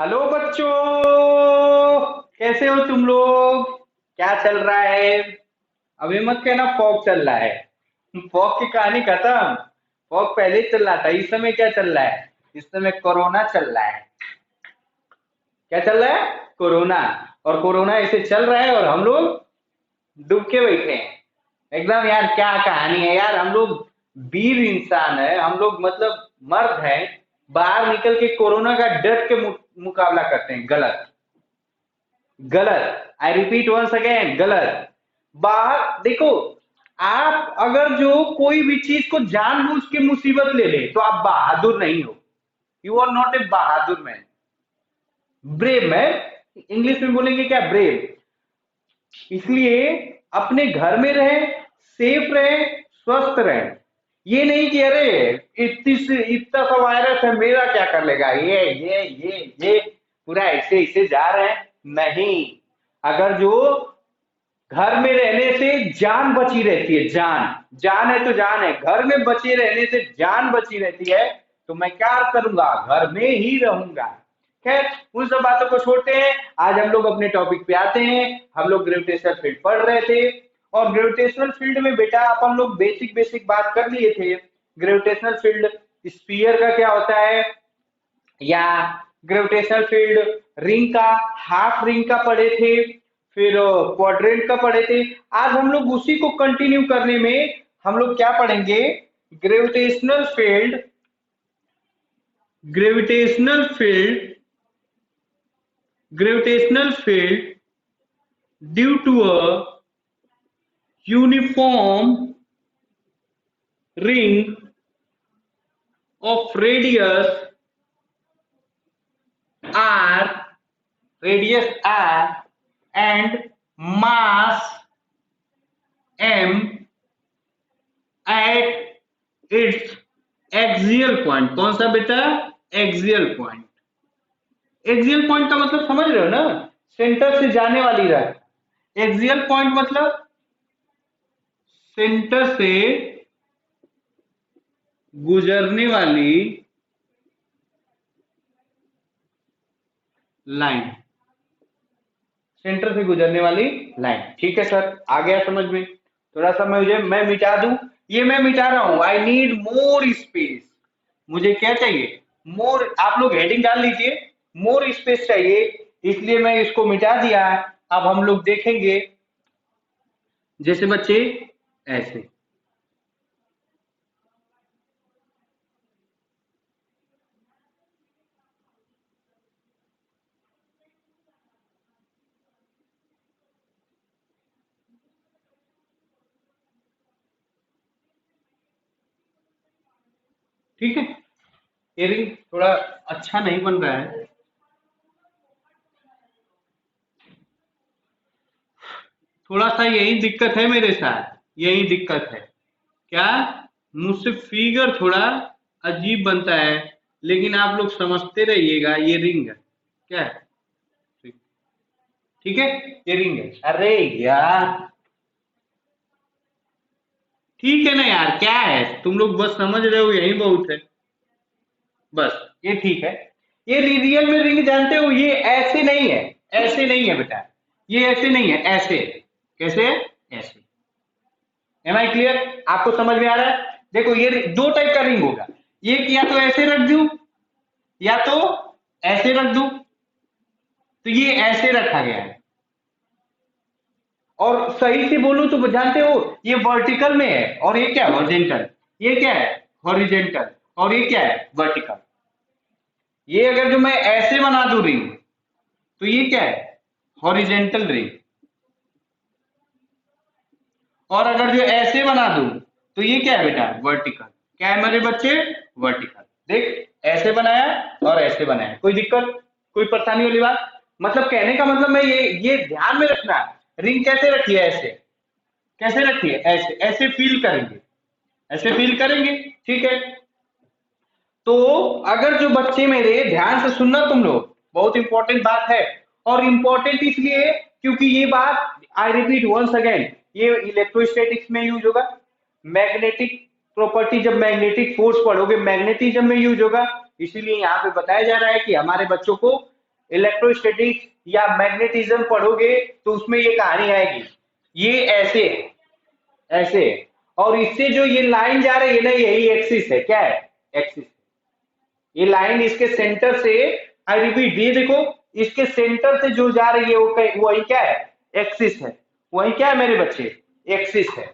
Hello बच्चों, कैसे हो तुम लोग? क्या चल रहा है? अभी मत कहना फॉग चल रहा है। फॉग की कहानी खत्म। फॉग पहले ही चल रहा था। इस समय क्या चल रहा है? इस समय कोरोना चल रहा है। क्या चल रहा है? कोरोना। और कोरोना ऐसे चल रहा है और हम लोग डूब के बैठे हैं एकदम। यार क्या कहानी है यार। हम लोग वीर इंसान है, हम लोग मतलब मर्द हैं। बाहर निकल के कोरोना का डट के मुकाबला करते हैं। गलत, गलत। आई रिपीट वंस अगेन, गलत। बाहर देखो, आप अगर जो कोई भी चीज को जानबूझ के मुसीबत ले ले तो आप बहादुर नहीं हो। यू आर नॉट ए बहादुर मैन। ब्रेव मैन इंग्लिश में बोलेंगे क्या? ब्रेव। इसलिए अपने घर में रहे, सेफ रहे, स्वस्थ रहे। ये नहीं कि अरे इतना सा वायरस है, मेरा क्या कर लेगा, ये पूरा ऐसे ऐसे जा रहे हैं। नहीं। अगर जो घर में रहने से जान बची रहती है, जान जान है तो जान है। घर में बचे रहने से जान बची रहती है। तो मैं क्या करूंगा? घर में ही रहूंगा। खैर, उन सब बातों को छोड़ते हैं। आज हम लोग अपने टॉपिक पे आते हैं। हम लोग ग्रेविटेशनल फील्ड पढ़ रहे थे। और ग्रेविटेशनल फील्ड में बेटा अपन लोग बेसिक बेसिक बात कर लिए थे। ग्रेविटेशनल फील्ड स्फीयर का क्या होता है, या ग्रेविटेशनल फील्ड रिंग का, हाफ रिंग का पढ़े थे। फिर क्वाड्रेंट का पढ़े थे। आज हम लोग उसी को कंटिन्यू करने में हम लोग क्या पढ़ेंगे? Gravitational field, gravitational field, gravitational field due to a uniform ring of r radius r and mass m at its axial point। कौन सा बेटा? Axial point. एक्सियल पॉइंट का मतलब समझ रहे हो ना? सेंटर से जाने वाली रेखा। एक्सियल पॉइंट मतलब सेंटर से गुजरने वाली लाइन। सेंटर से गुजरने वाली लाइन। ठीक है सर, आ गया समझ में। थोड़ा सा मैं मिटा दूं। ये मैं मिटा रहा हूं। I need more space. मुझे क्या चाहिए? मोर। आप लोग हेडिंग डाल लीजिए, मोर स्पेस चाहिए। इसलिए मैं इसको मिटा दिया। अब हम लोग देखेंगे जैसे बच्चे ऐसे। ठीक है। ये रिंग थोड़ा अच्छा नहीं बन रहा है। थोड़ा सा यही दिक्कत है मेरे साथ, यही दिक्कत है। क्या? मुझसे फिगर थोड़ा अजीब बनता है। लेकिन आप लोग समझते रहिएगा, ये रिंग है। क्या है? ठीक। ठीक है, ये रिंग है। अरे यार, ठीक है ना यार, क्या है? तुम लोग बस समझ रहे हो, यही बहुत है। बस ये ठीक है। ये रियल में रिंग जानते हो, ये ऐसे नहीं है। ऐसे नहीं है बेटा। ये ऐसे नहीं है, ऐसे। कैसे? ऐसे। Am I clear? आपको समझ में आ रहा है? देखो, ये दो टाइप का रिंग होगा। एक या तो ऐसे रख दूं, या तो ऐसे रख दूं। तो ये ऐसे रखा गया है। और सही से बोलूं तो जानते हो, ये वर्टिकल में है और ये क्या है? हॉरिजेंटल। ये क्या है? हॉरिजेंटल। और ये क्या है? वर्टिकल। ये अगर जो मैं ऐसे बना दूं रिंग, तो ये क्या है? Horizontal ring. और अगर जो ऐसे बना दूं, तो ये क्या है बेटा? वर्टिकल। क्या है मेरे बच्चे? वर्टिकल। देख, ऐसे बनाया और ऐसे बनाया। कोई दिक्कत, कोई परेशानी वाली बात? मतलब कहने का मतलब मैं ये ध्यान में रखना। रिंग कैसे रखी है? ऐसे। कैसे रखी है? ऐसे। ऐसे फील करेंगे, ऐसे फील करेंगे। ठीक है। तो अगर जो बच्चे मेरे ध्यान से सुनना तुम लोग, बहुत इंपॉर्टेंट बात है। और इंपॉर्टेंट इसलिए क्योंकि ये बात, आई रिपीट वंस अगेन, ये इलेक्ट्रोस्टैटिक्स में यूज होगा। मैग्नेटिक प्रॉपर्टी, जब मैग्नेटिक फोर्स पढ़ोगे, मैग्नेटिज्म में यूज होगा। इसीलिए यहाँ पे बताया जा रहा है कि हमारे बच्चों को इलेक्ट्रोस्टैटिक्स या मैग्नेटिज्म पढ़ोगे तो उसमें ये कहानी आएगी। ये ऐसे है, ऐसे है, और इससे जो ये लाइन जा रही है ना, यही एक्सिस है। क्या है? एक्सिस। ये लाइन इसके सेंटर से, आई रिपीट, ये देखो, इसके सेंटर से जो जा रही है वही क्या है? एक्सिस है। वही क्या है मेरे बच्चे? एक्सिस है।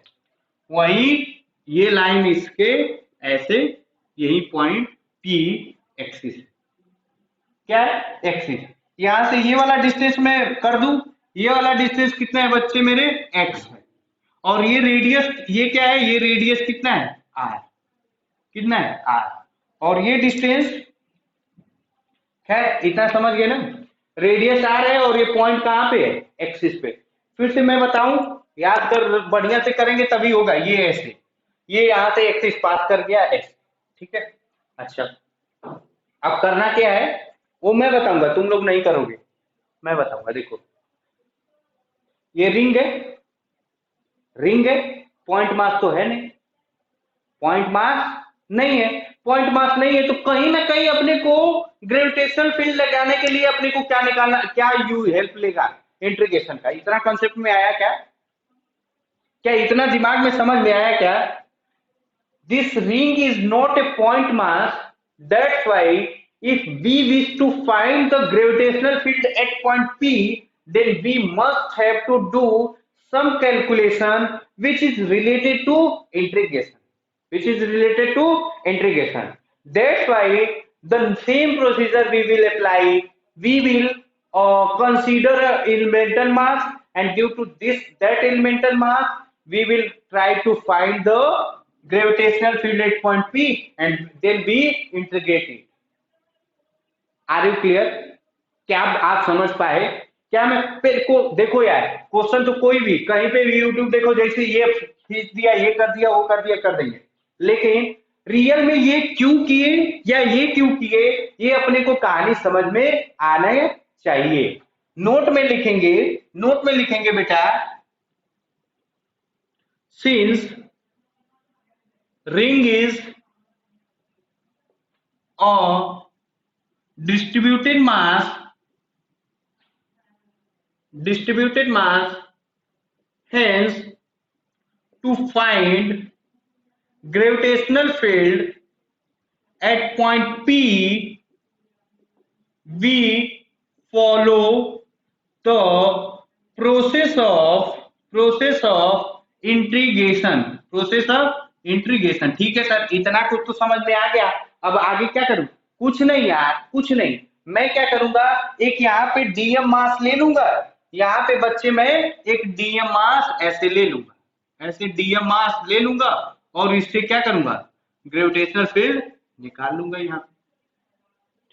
वही ये लाइन इसके ऐसे, यही पॉइंट पी एक्सिस है। क्या है? एक्सिस। यहां से ये वाला डिस्टेंस मैं कर दूं, ये वाला डिस्टेंस कितना है बच्चे मेरे? एक्स है। और ये रेडियस, ये क्या है? ये रेडियस कितना है? आर। कितना है? आर। और ये डिस्टेंस है, इतना समझ गए ना? रेडियस आर है और ये पॉइंट कहां पे है? एक्सिस पे। फिर से मैं बताऊं, याद कर, बढ़िया से करेंगे तभी होगा। ये ऐसे, ये यहां से एक्सिस पास कर गया ऐसे, ठीक है? अच्छा, अब करना क्या है वो मैं बताऊंगा, तुम लोग नहीं करोगे, मैं बताऊंगा। देखो, ये रिंग है, रिंग है, पॉइंट मास तो है नहीं, पॉइंट मास नहीं है। पॉइंट मास नहीं है तो कहीं ना कहीं अपने को ग्रेविटेशनल फील्ड लगाने के लिए अपने को क्या निकालना, क्या यू हेल्प लेगा? इंटीग्रेशन का। इतना कंसेप्ट में आया क्या? क्या इतना दिमाग में समझ में आया क्या? This ring is not a point mass. That's why if we wish to find the gravitational field at point P, then we must have to do some calculation which is related to integration. Which is related to integration. That's why the same procedure we will apply. We will consider elemental mass, and due to this that elemental mass, we will try to find the gravitational field at point P and then we integrate it. Are you clear? क्या आप समझ पाए? क्या मैं फिर को देखो यार, क्वेश्चन तो कोई भी कहीं पे भी यूट्यूब देखो, जैसे ये खींच दिया, ये कर दिया, वो कर दिया, कर देंगे, लेकिन रियल में ये क्यों किए या ये क्यों किए, ये अपने को कहानी समझ में आना चाहिए। नोट में लिखेंगे, नोट में लिखेंगे बेटा, since ring is a distributed mass, hence to find gravitational field at point P, we follow the process of integration, process of integration. ठीक है सर, इतना कुछ तो समझ में आ गया। अब आगे क्या करूं? कुछ नहीं यार, कुछ नहीं। मैं क्या करूंगा, एक यहाँ पे डीएम मास ले लूंगा, यहाँ पे बच्चे मैं एक डीएम मास ऐसे ले लूंगा, ऐसे डीएम मास ले लूंगा और इससे क्या करूंगा? ग्रेविटेशनल फील्ड निकाल लूंगा यहाँ पे।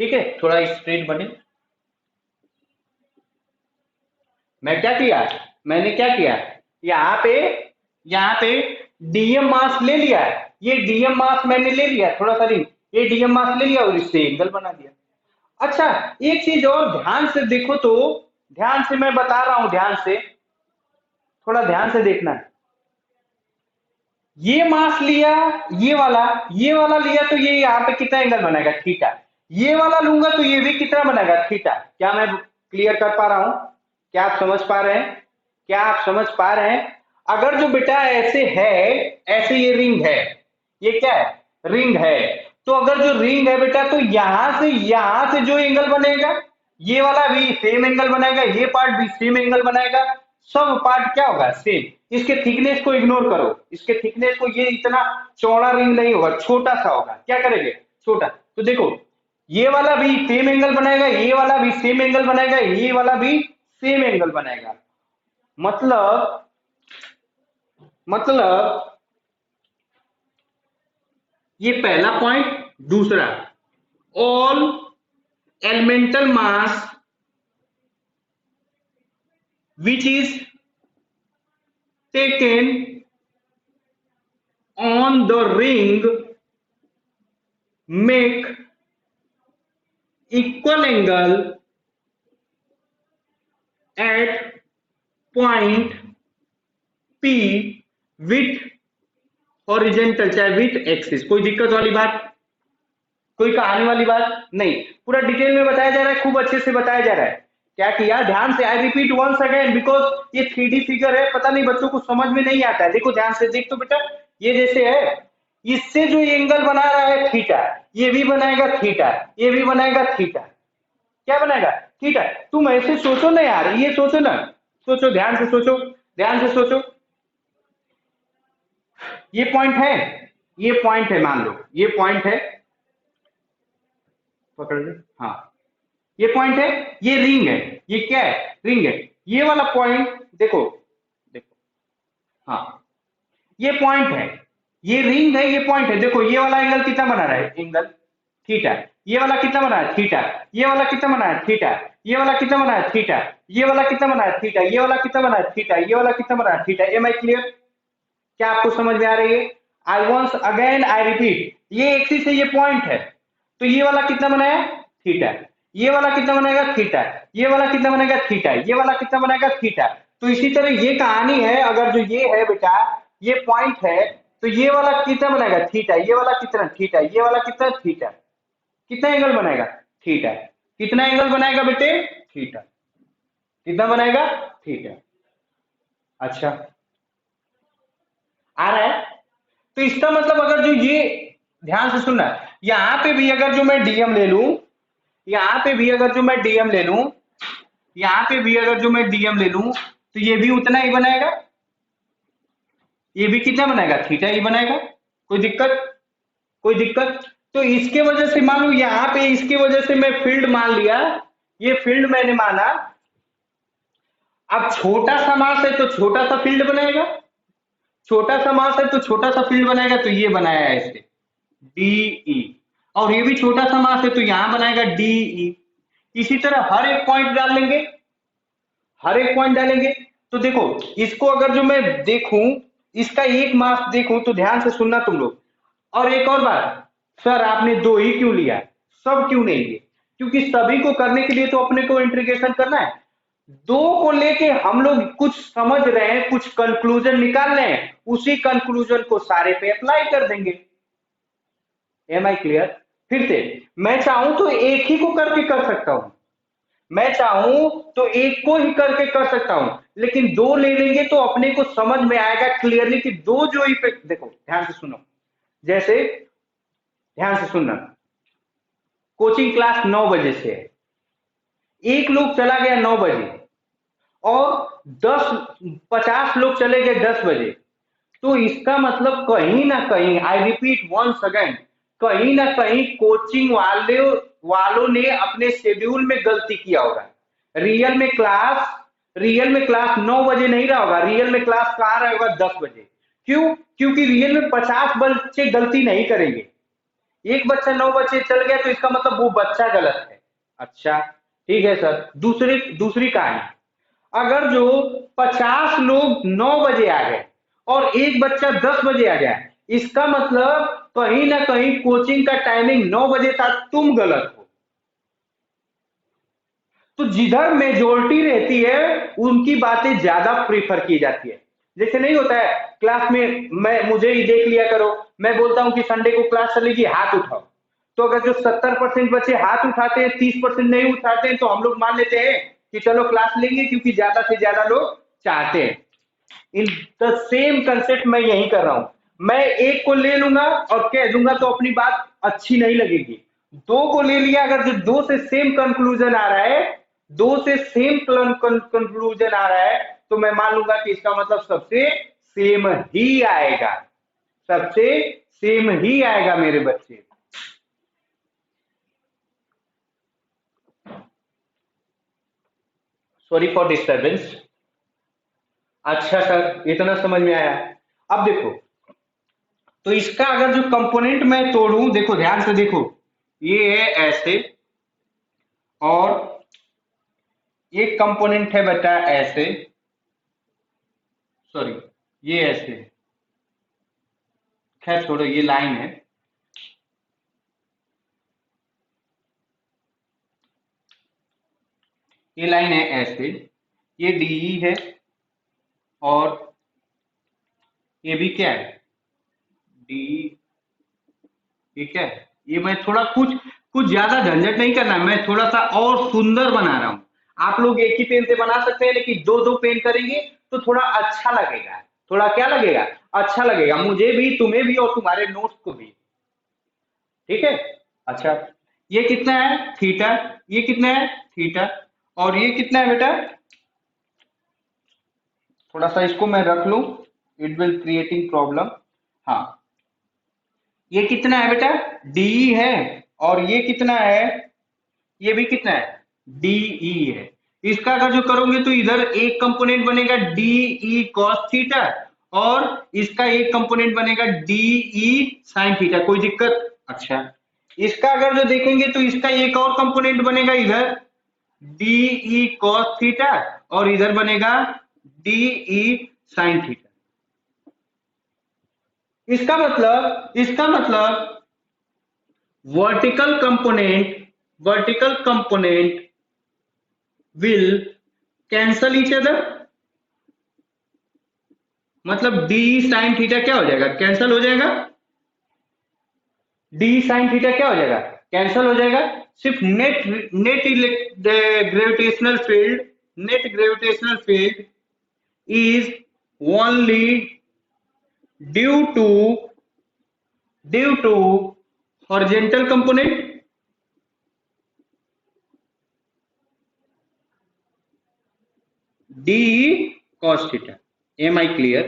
ठीक है, थोड़ा स्ट्रेट बने। मैं क्या किया, मैंने क्या किया, यहाँ पे डीएम मास ले लिया, ये डीएम मास मैंने ले लिया, थोड़ा सा रिंग, ये डीएम मास ले लिया और इससे एंगल बना दिया। अच्छा, एक चीज और ध्यान से देखो तो, ध्यान से मैं बता रहा हूं, ध्यान से, थोड़ा ध्यान से देखना है। ये मास लिया, ये वाला लिया, तो ये यहाँ पे कितना एंगल बनाएगा? थीटा। ये वाला लूंगा तो ये भी कितना बनाएगा? थीटा। क्या मैं क्लियर कर पा रहा हूं? क्या आप समझ पा रहे हैं? क्या आप समझ पा रहे हैं? अगर जो बेटा ऐसे है, ऐसे ये रिंग है, ये क्या है? रिंग है। तो अगर जो रिंग है बेटा, तो यहां से जो एंगल बनेगा, ये वाला भी सेम एंगल बनाएगा, ये पार्ट भी सेम एंगल बनाएगा, सब पार्ट क्या होगा? सेम। इसके थिकनेस को इग्नोर करो, इसके थिकनेस को, ये इतना चौड़ा रिंग नहीं होगा, छोटा सा होगा। क्या करेंगे? छोटा। तो देखो, ये वाला भी सेम एंगल बनाएगा, ये वाला भी सेम एंगल बनाएगा, ये वाला भी सेम एंगल बनाएगा। मतलब ये पहला पॉइंट। दूसरा, all elemental mass which is taken on the ring make equal angle at point P with horizontal, चाहे with axis, कोई दिक्कत वाली बात? कोई कहानी वाली बात नहीं, पूरा डिटेल में बताया जा रहा है, खूब अच्छे से बताया जा रहा है। क्या किया, ध्यान से, I repeat once again because ये 3D फिगर है, पता नहीं बच्चों को समझ में नहीं आता है। देखो ध्यान से, देख तो बेटा, ये जैसे है, इससे जो एंगल बना रहा है थीटा, ये भी बनाएगा थीटा, ये भी बनाएगा थीटा, क्या बनाएगा, थीटा। तुम ऐसे सोचो ना यार, ये सोचो ना, सोचो, ध्यान से सोचो, ध्यान से सोचो, ये पॉइंट है, ये पॉइंट है, मान लो ये पॉइंट है, पकड़ लो, हाँ, ये पॉइंट है, ये रिंग है, ये क्या है, रिंग है, ये वाला पॉइंट देखो, देखो, हाँ, ये पॉइंट है, ये रिंग है, ये पॉइंट है, देखो ये वाला एंगल कितना बना रहा है, एंगल थीटा, ये वाला कितना बना है, थीटा, ये वाला कितना बना है, थीटा, ये वाला कितना बना है, थीटा, ये वाला कितना बना है, थीटा, ये वाला कितना बना है, थीटा, ये वाला कितना बना है, थीटा। एम आई क्लियर, क्या आपको समझ में आ रही है? I once again I repeat, ये एक्सिस है, ये पॉइंट है, तो ये वाला कितना बनाया, थीटा, ये वाला कितना बनेगा, थीटा, ये वाला कितना बनेगा, थीटा, ये वाला कितना बनेगा, थीटा। तो इसी तरह ये कहानी है, अगर जो ये है बेटा, ये पॉइंट है, तो ये वाला कितना बनेगा, थीटा, ये वाला कितना, थीटा, ये वाला कितना, थीटा, कितना एंगल बनाएगा, थीटा, कितना एंगल बनाएगा बेटे, थीटा, कितना बनाएगा, थीटा। अच्छा, आ रहा है? तो इसका मतलब अगर जो ये, ध्यान से सुनना, यहां पे भी अगर जो मैं डीएम ले लूं, यहां पे भी अगर जो मैं डीएम ले लूं, यहां पे भी अगर जो मैं डीएम ले लूं, तो ये भी उतना ही बनाएगा, ये भी कितना बनाएगा, थीटा ही बनाएगा। कोई दिक्कत, कोई दिक्कत? तो इसके वजह से मान लो यहां पे, इसके वजह से मैं फील्ड मान लिया, ये फील्ड मैंने माना, अब छोटा सा मास है तो छोटा सा फील्ड बनाएगा, छोटा सा मास है तो छोटा सा फील्ड बनाएगा, तो ये बनाया है ऐसे डीई, और ये भी छोटा सा मास है तो यहां बनाएगा डीई। इसी तरह हर एक पॉइंट डाल लेंगे, हर एक पॉइंट डालेंगे। तो देखो, इसको अगर जो मैं देखूं, इसका एक मास देखूं, तो ध्यान से सुनना तुम लोग। और एक और बात, सर आपने दो ही क्यों लिया, सब क्यों नहीं लिए? क्योंकि सभी को करने के लिए तो अपने को इंटीग्रेशन करना है। दो को लेके हम लोग कुछ समझ रहे हैं, कुछ कंक्लूजन निकाल रहे हैं, उसी कंक्लूजन को सारे पे अप्लाई कर देंगे। Am I clear? फिर से, मैं चाहूं तो एक ही को करके कर सकता हूं, मैं चाहूं तो एक को ही करके कर सकता हूं, लेकिन दो ले लेंगे तो अपने को समझ में आएगा क्लियरली कि दो जो इफेक्ट, देखो ध्यान से सुनो, जैसे ध्यान से सुनना, कोचिंग क्लास 9 बजे से है, एक लोग चला गया 9 बजे, और 50 लोग चले गए 10 बजे, तो इसका मतलब कहीं ना कहीं, आई रिपीट वंस अगेन, कहीं ना कहीं कोचिंग वालों ने अपने शेड्यूल में गलती किया होगा। रियल में क्लास, रियल में क्लास 9 बजे नहीं रहा होगा, रियल में क्लास कहाँ रहा होगा, 10 बजे। क्यों? क्योंकि रियल में 50 बच्चे गलती नहीं करेंगे, एक बच्चा 9 बजे चल गया तो इसका मतलब वो बच्चा गलत है। अच्छा, ठीक है सर। दूसरी दूसरी कहानी, अगर जो 50 लोग 9 बजे आ गए और एक बच्चा 10 बजे आ गया, इसका मतलब कहीं ना कहीं कोचिंग का टाइमिंग 9 बजे था, तुम गलत हो। तो जिधर मेजोरिटी रहती है उनकी बातें ज्यादा प्रीफर की जाती है। जैसे नहीं होता है क्लास में, मैं, मुझे ही देख लिया करो, मैं बोलता हूं कि संडे को क्लास चलेगी, हाथ उठाओ, तो अगर जो 70% बच्चे हाथ उठाते हैं, 30% नहीं उठाते हैं, तो हम लोग मान लेते हैं कि चलो क्लास लेंगे, क्योंकि ज्यादा से ज्यादा लोग चाहते हैं। इन द सेम कंसेप्ट मैं यही कर रहा हूं, मैं एक को ले लूंगा और कह दूंगा तो अपनी बात अच्छी नहीं लगेगी। दो को ले लिया, अगर जो दो से सेम कंक्लूजन आ रहा है, दो से सेम कंक्लूजन आ रहा है, तो मैं मान लूंगा कि इसका मतलब सबसे सेम ही आएगा, सबसे सेम ही आएगा मेरे बच्चे। Sorry for disturbance. अच्छा सर, इतना समझ में आया। अब देखो, तो इसका अगर जो कंपोनेंट मैं तोड़ूं, देखो ध्यान से देखो, ये है ऐसे, और एक कंपोनेंट है बेटा ऐसे, सॉरी ये ऐसे, खैर छोड़ो, ये लाइन है, ये लाइन है ऐसे, ये डी है, और ये भी क्या है, डी, ये क्या है, ये मैं थोड़ा कुछ कुछ ज्यादा झंझट नहीं करना, मैं थोड़ा सा और सुंदर बना रहा हूँ। आप लोग एक ही पेन से बना सकते हैं, लेकिन दो दो पेन करेंगे तो थोड़ा अच्छा लगेगा। थोड़ा क्या लगेगा? अच्छा लगेगा, मुझे भी, तुम्हें भी, और तुम्हारे नोट्स को भी। ठीक है। अच्छा, ये कितना है? थीटा। ये कितना है? थीटा। और ये कितना है बेटा? थोड़ा सा इसको मैं रख लूं, इट विल क्रिएटिंग प्रॉब्लम। हाँ, ये कितना है बेटा? डी है। और ये कितना है? ये भी कितना है? डीई है। इसका अगर जो करोगे तो इधर एक कंपोनेंट बनेगा डीई कॉस थीटा, और इसका एक कंपोनेंट बनेगा डीई साइन थीटा। कोई दिक्कत? अच्छा, इसका अगर जो देखेंगे तो इसका एक और कंपोनेंट बनेगा इधर डीई कॉस थीटा, और इधर बनेगा डीई साइन थीटा। इसका मतलब vertical component will cancel each other. मतलब डी साइन थीटा क्या हो जाएगा? कैंसल हो जाएगा। डी साइन थीटा क्या हो जाएगा? कैंसल हो जाएगा। सिर्फ net net gravitational field net gravitational field is only due to due to horizontal component D cos theta. Am I clear?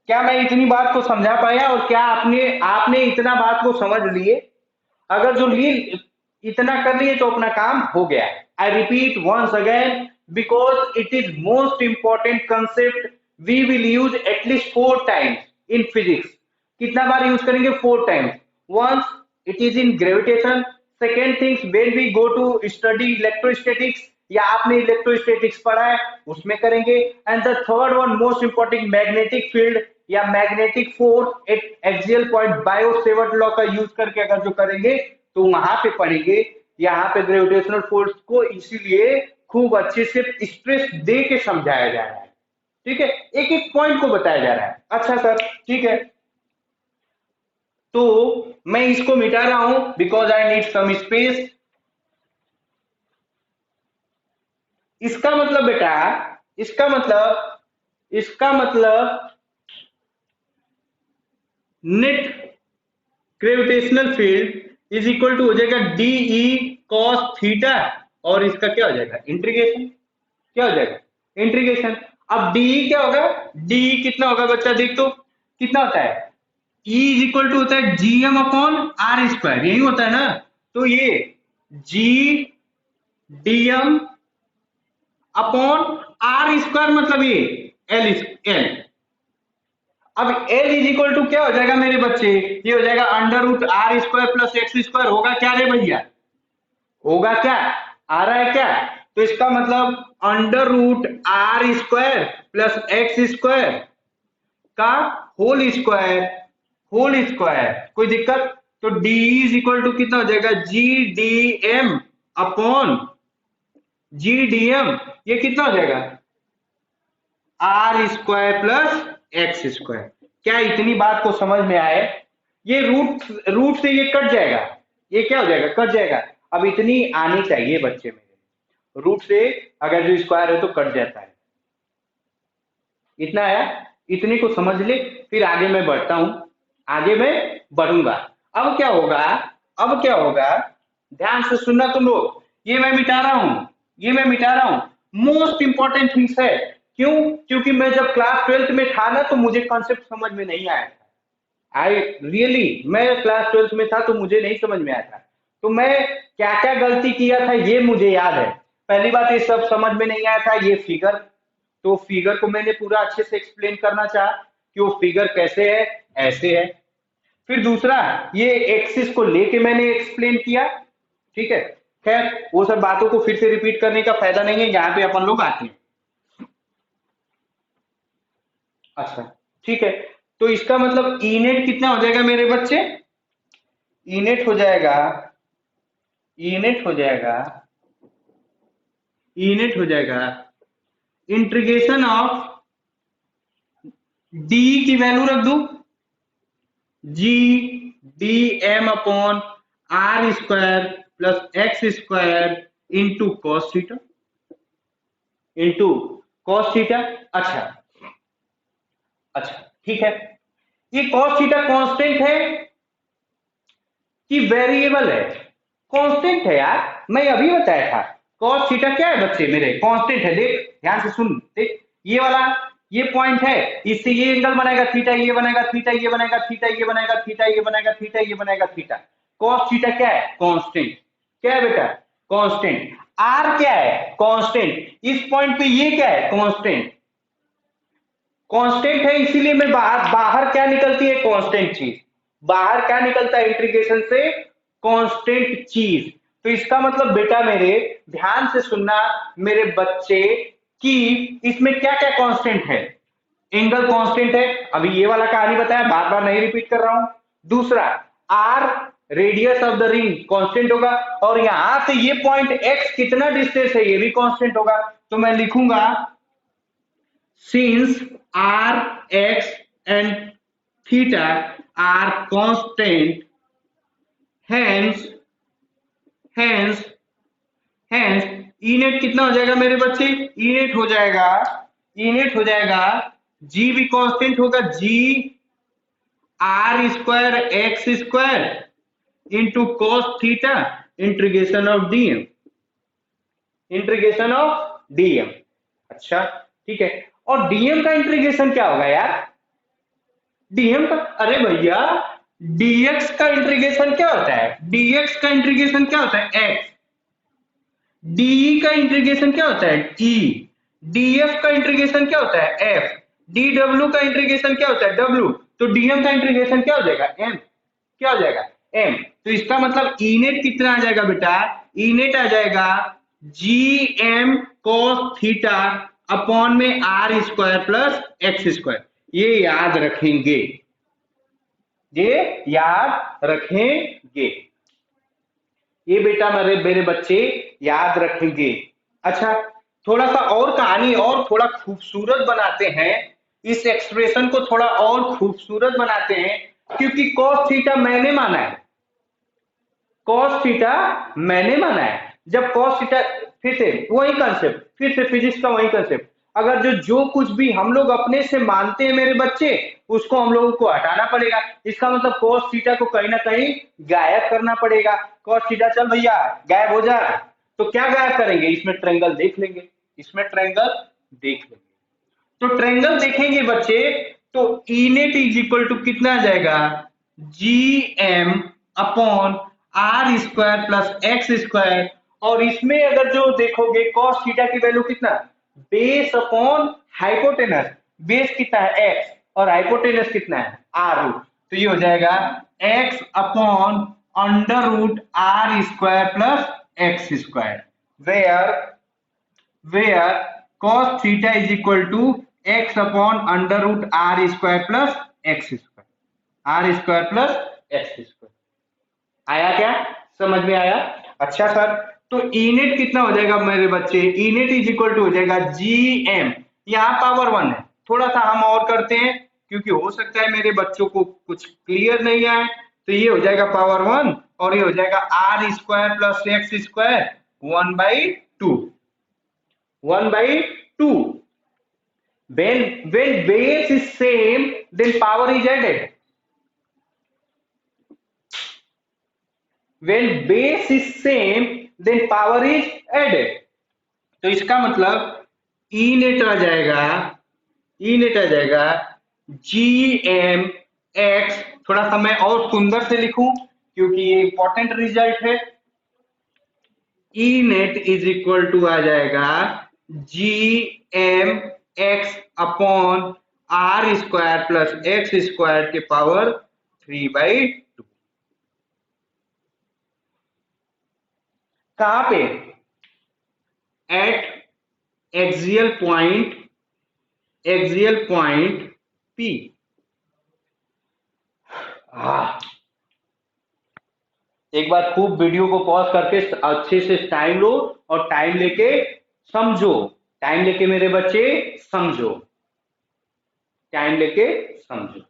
क्या मैं इतनी बात को समझा पाया? और क्या आपने आपने इतना बात को समझ लिए? अगर जो लिए इतना कर लिए तो अपना काम हो गया। I repeat once again, because it is most important concept, we will use at least 4 times in physics. कितना बार यूज करेंगे? 4 times. Once it is in gravitation, second things when we go to study electrostatics, या आपने electrostatics पढ़ा है उसमें करेंगे। And the third one most important, magnetic field या मैग्नेटिक फोर्स एक axial point Biot Savart law का यूज करके अगर जो करेंगे तो वहां पे पढ़ेंगे। यहाँ पे ग्रेविटेशनल फोर्स को इसीलिए खूब अच्छे से स्ट्रेस दे के समझाया जा रहा है। ठीक है, एक एक पॉइंट को बताया जा रहा है। अच्छा सर, ठीक है, तो मैं इसको मिटा रहा हूं because I need some space. इसका मतलब बेटा, इसका मतलब net gravitational field is equal to हो जाएगा डीई कॉस थीटा, और इसका क्या हो जाएगा? इंटीग्रेशन। क्या हो जाएगा? इंटीग्रेशन। अब डीई क्या होगा? डीई कितना होगा बच्चा? देख तो कितना होता है? ई इज इक्वल टू होता है जीएम अपॉन आर स्क्वायर, यही होता है ना? तो ये G DM upon R square, मतलब ये एल एल। अब एल इज इक्वल टू क्या हो जाएगा मेरे बच्चे? ये हो जाएगा under root R square plus X square. होगा क्या रे भैया? होगा क्या? आ रहा है क्या? तो इसका मतलब under root R square plus X square का होल स्क्वायर। कोई दिक्कत? तो डी इज इक्वल टू कितना हो जाएगा? G D M upon G D M. ये कितना हो जाएगा? R square plus X square. क्या इतनी बात को समझ में आए? ये रूट रूट से ये कट जाएगा, ये क्या हो जाएगा? कट जाएगा। अब इतनी आनी चाहिए बच्चे में, रूट से अगर जो स्क्वायर है तो कट जाता है। इतना आया? इतने को समझ ले, फिर आगे मैं बढ़ता हूं, आगे मैं बढ़ूंगा। अब क्या होगा? अब क्या होगा? ध्यान से सुनना तुम लोग। ये मैं मिटा रहा हूं, ये मैं मिटा रहा हूं। मोस्ट इंपॉर्टेंट थिंग्स है। क्यों? क्योंकि मैं जब क्लास 12th में था ना तो मुझे कॉन्सेप्ट समझ में नहीं आया था। आई रियली, मैं क्लास 12th में था तो मुझे नहीं समझ में आया था। तो मैं क्या क्या गलती किया था ये मुझे याद है। पहली बात, ये सब समझ में नहीं आया था ये फिगर। तो फिगर को मैंने पूरा अच्छे से एक्सप्लेन करना चाहा कि वो फिगर कैसे है, ऐसे है। फिर दूसरा, ये एक्सिस को लेके मैंने एक्सप्लेन किया। ठीक है, खैर वो सब बातों को फिर से रिपीट करने का फायदा नहीं है, यहाँ पे अपन लोग आते हैं। अच्छा, ठीक है, तो इसका मतलब ई नेट कितना हो जाएगा मेरे बच्चे? ई नेट हो जाएगा, ई नेट हो जाएगा, ई नेट हो जाएगा इंटीग्रेशन ऑफ डी की वैल्यू रख दू, G D M upon R square plus X square into cos theta, into cos theta. अच्छा अच्छा ठीक है, ये कॉस थीटा कांस्टेंट है कि वेरिएबल है? कांस्टेंट है यार, मैं अभी बताया था। कॉस थीटा क्या है बच्चे मेरे? कांस्टेंट है। देख ध्यान से सुन, देख ये वाला, ये पॉइंट है, इससे ये एंगल बनेगा थीटा, ये बनेगा थीटा, ये बनेगा थीटा, ये बनेगा थीटा, ये बनेगा थीटा, ये बनेगा थीटा। कॉस थीटा क्या है? कांस्टेंट। क्या है बेटा? कांस्टेंट। आर क्या है? कांस्टेंट। इस पॉइंट पे ये क्या है? कांस्टेंट। कांस्टेंट है, इसीलिए मैं बाहर, बाहर क्या निकलती है? कांस्टेंट चीज। बाहर क्या निकलता है इंटीग्रेशन से? कांस्टेंट चीज। तो इसका मतलब बेटा मेरे, ध्यान से सुनना मेरे बच्चे, कि इसमें क्या क्या कांस्टेंट है? एंगल कांस्टेंट है, अभी ये वाला कहानी बताया, बार बार नहीं रिपीट कर रहा हूं। दूसरा, R radius of the ring constant होगा, और यहां से ये पॉइंट एक्स कितना डिस्टेंस है, ये भी कांस्टेंट होगा। तो मैं लिखूंगा, since r, x and theta are constant, hence hence hence E net कितना हो जाएगा मेरे बच्चे? ई नेट हो जाएगा, ई नेट हो जाएगा, जी भी कांस्टेंट होगा, G R square X square into cos theta integration of dm, integration of dm. अच्छा ठीक है, और डीएम का इंटीग्रेशन क्या होगा यार? डीएम का, अरे भैया डीएक्स का इंटीग्रेशन क्या होता है? डीएक्स का इंटीग्रेशन क्या होता है? एक्स। डी का इंटीग्रेशन क्या होता है? ई। डीएफ का इंटीग्रेशन क्या होता है? एफ। डी डब्ल्यू का इंटीग्रेशन क्या होता है? डब्ल्यू। तो डीएम का इंटीग्रेशन क्या हो जाएगा? एम। क्या हो जाएगा? एम। तो इसका मतलब ई नेट कितना आ जाएगा बेटा? ई नेट आ जाएगा G M cos theta upon में R square plus X square. ये याद रखेंगे, ये याद रखेंगे, ये बेटा मेरे मेरे बच्चे याद रखेंगे। अच्छा, थोड़ा सा और कहानी और थोड़ा खूबसूरत बनाते हैं, इस एक्सप्रेशन को थोड़ा और खूबसूरत बनाते हैं, क्योंकि cos थीटा मैंने माना है, cos थीटा मैंने माना है। जब cos थीटा, फिर से वही कंसेप्ट, फिर से फिजिक्स का वही कंसेप्ट, अगर जो कुछ भी हम लोग अपने से मानते हैं मेरे बच्चे, उसको हम लोगों को हटाना पड़ेगा। इसका मतलब cos थीटा को कहीं ना कहीं गायब करना पड़ेगा। cos थीटा चल भैया गायब हो जा, तो क्या गायब करेंगे? इसमें ट्रायंगल देख लेंगे, इसमें ट्रायंगल देख लेंगे। तो ट्रायंगल देखेंगे बच्चे, तो E net is equal to कितना आ जाएगा? G M upon R square plus X square, और इसमें अगर जो देखोगे cos थीटा की वैल्यू कितना? Base upon hypotenuse. बेस कितना है? एक्स, और हाइपोटेनस कितना है? R root. तो ये हो जाएगा X upon under root R square plus X square, where cos theta is equal to x upon under root r square plus x square, r square plus x square। आया क्या? समझ में आया? अच्छा सर, तो ई नेट कितना हो जाएगा मेरे बच्चे? ई नेट इज इक्वल टू हो जाएगा जी एम, यहाँ पावर 1 है, थोड़ा सा हम और करते हैं, क्योंकि हो सकता है मेरे बच्चों को कुछ क्लियर नहीं आए। तो ये हो जाएगा पावर 1, और ये हो जाएगा R square plus X square 1/2, 1/2। When base is same, then power is added. When base is same, then power is added. तो इसका मतलब ई नेट आ जाएगा, ई नेट आ जाएगा जी एम एक्स, थोड़ा सा मैं और सुंदर से लिखूं क्योंकि ये इंपॉर्टेंट रिजल्ट है। E net is equal to आ जाएगा G M X upon R square plus X square के पावर 3/2। कहां पे? At axial point, axial point P. एक बार खूब वीडियो को पॉज करके अच्छे से टाइम लो, और टाइम लेके समझो, टाइम लेके मेरे बच्चे समझो, टाइम लेके समझो।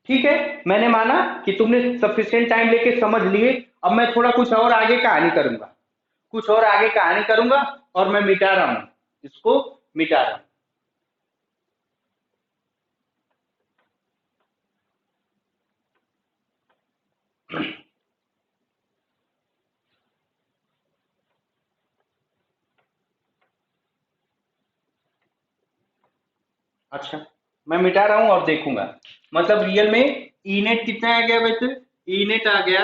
ठीक है, मैंने माना कि तुमने सफिशिएंट टाइम लेके समझ लिए। अब मैं थोड़ा कुछ और आगे कहानी करूंगा, कुछ और आगे कहानी करूंगा, और मैं मिटा रहा हूं, इसको मिटा रहा हूं। अच्छा, मैं मिटा रहा हूं और देखूंगा। मतलब रियल में ई नेट कितना आ गया वैसे? ई नेट आ गया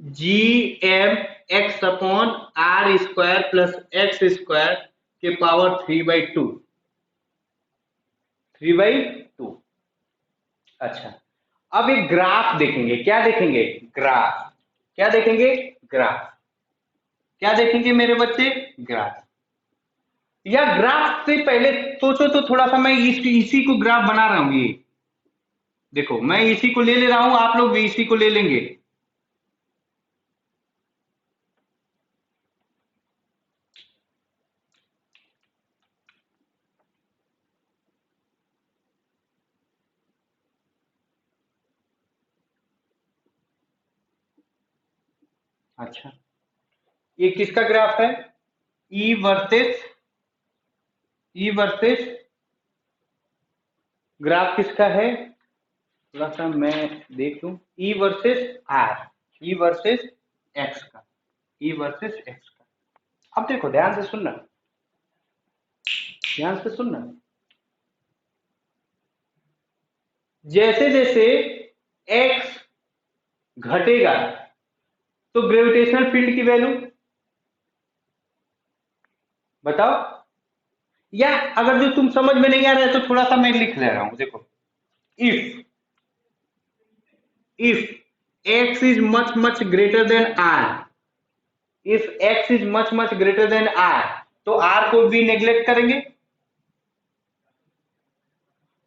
G M X upon R square plus X square के पावर 3/2, 3/2। अच्छा, अब एक ग्राफ देखेंगे। क्या देखेंगे? ग्राफ। क्या देखेंगे? ग्राफ। क्या देखेंगे मेरे बच्चे? ग्राफ। या ग्राफ से पहले सोचो तो थोड़ा सा, मैं इसी को ग्राफ बना रहा हूं। ये देखो, मैं इसी को ले ले रहा हूं, आप लोग भी इसी को ले लेंगे। अच्छा, ये किसका ग्राफ है? E versus, E versus, graph किसका है? थोड़ा सा मैं देख लूं। E versus R, E versus X का, ई वर्सेस एक्स का। अब देखो, ध्यान से सुनना, ध्यान से सुनना। जैसे जैसे एक्स घटेगा तो ग्रेविटेशनल फील्ड की वैल्यू बताओ। या अगर जो तुम समझ में नहीं आ रहा है तो थोड़ा सा मैं लिख ले रहा हूं, देखो। If, if x is much greater than r, if x is much greater than r, तो r को भी नेग्लेक्ट करेंगे।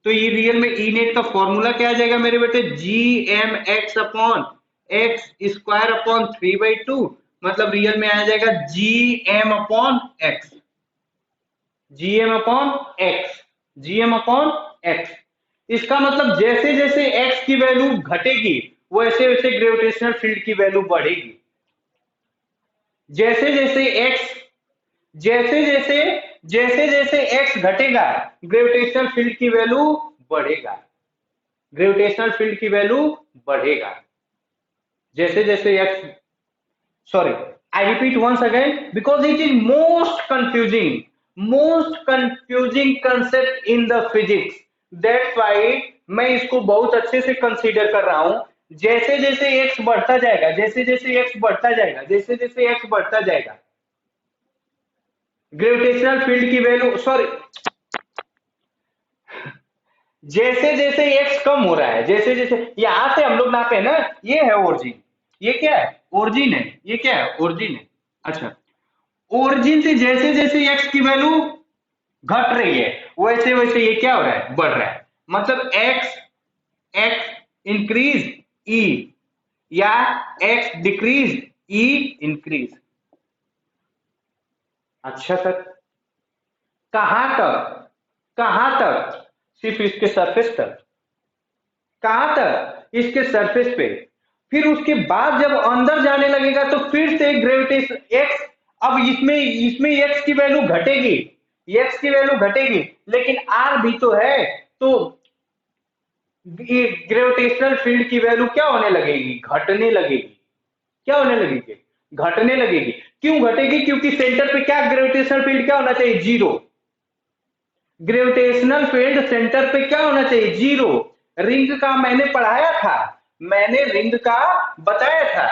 तो ये रियल में ई नेट का फॉर्मूला क्या आ जाएगा मेरे बेटे? G M X upon X square upon 3/2। मतलब रियल में आ जाएगा G M upon X, G M upon X, G M upon X. इसका मतलब जैसे जैसे एक्स की वैल्यू घटेगी वैसे वैसे ग्रेविटेशनल फील्ड की वैल्यू बढ़ेगी। जैसे जैसे एक्स, जैसे जैसे जैसे जैसे एक्स घटेगा ग्रेविटेशनल फील्ड की वैल्यू बढ़ेगा, ग्रेविटेशनल फील्ड की वैल्यू बढ़ेगा। जैसे जैसे x, sorry, I repeat once again because it is most confusing concept in the physics. That's why मैं इसको बहुत अच्छे से कंसीडर कर रहा हूं। जैसे जैसे एक्स बढ़ता जाएगा, जैसे जैसे एक्स बढ़ता जाएगा, जैसे जैसे एक्स बढ़ता जाएगा, ग्रेविटेशनल फील्ड की वैल्यू, सॉरी, जैसे जैसे एक्स कम हो रहा है, जैसे जैसे यहां से हम लोग नापे ना, ये है ओरिजिन, ये क्या है? ओरिजिन है। ये क्या है? ओरिजिन है। अच्छा, ओरिजिन से जैसे जैसे एक्स की वैल्यू घट रही है वैसे वैसे ये क्या हो रहा है? बढ़ रहा है। मतलब एक्स, एक्स इंक्रीज ई, या एक्स डिक्रीज ई इंक्रीज। अच्छा सर, कहां तक? कहां तक? सिर्फ इसके सरफेस तक। कहां तक? इसके सरफेस पे। फिर उसके बाद जब अंदर जाने लगेगा तो फिर से ग्रेविटेशन एक्स, अब इसमें इसमें एक्स की वैल्यू घटेगी, एक्स की वैल्यू घटेगी, लेकिन आर भी तो है। तो ये ग्रेविटेशनल फील्ड की वैल्यू क्या होने लगेगी? घटने लगेगी। क्या होने लगेगी? घटने लगेगी। क्यों घटेगी? क्योंकि सेंटर पे क्या ग्रेविटेशनल फील्ड क्या होना चाहिए? जीरो। ग्रेविटेशनल फील्ड सेंटर पे क्या होना चाहिए? जीरो। रिंग का मैंने पढ़ाया था, मैंने रिंग का बताया था।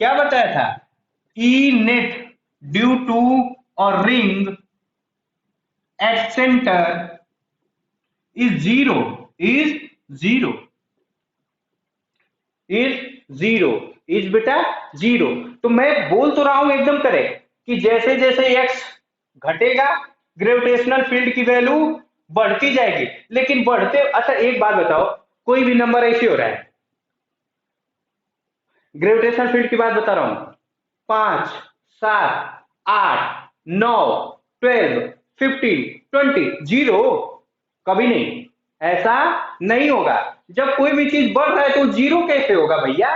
क्या बताया था? ई नेट ड्यू टू और ring at centre is zero, is zero, is zero, is बेटा जीरो। तो मैं बोल तो रहा हूं एकदम करेक्ट कि जैसे जैसे एक्स घटेगा ग्रेविटेशनल फील्ड की वैल्यू बढ़ती जाएगी। लेकिन बढ़ते, अच्छा एक बात बताओ, कोई भी नंबर ऐसे हो रहा है, ग्रेविटेशनल फील्ड की बात बता रहा हूं, 5, 7, 8, 9, 12, 15, 20, जीरो कभी नहीं। ऐसा नहीं होगा। जब कोई भी चीज बढ़ रहा है तो जीरो कैसे होगा भैया,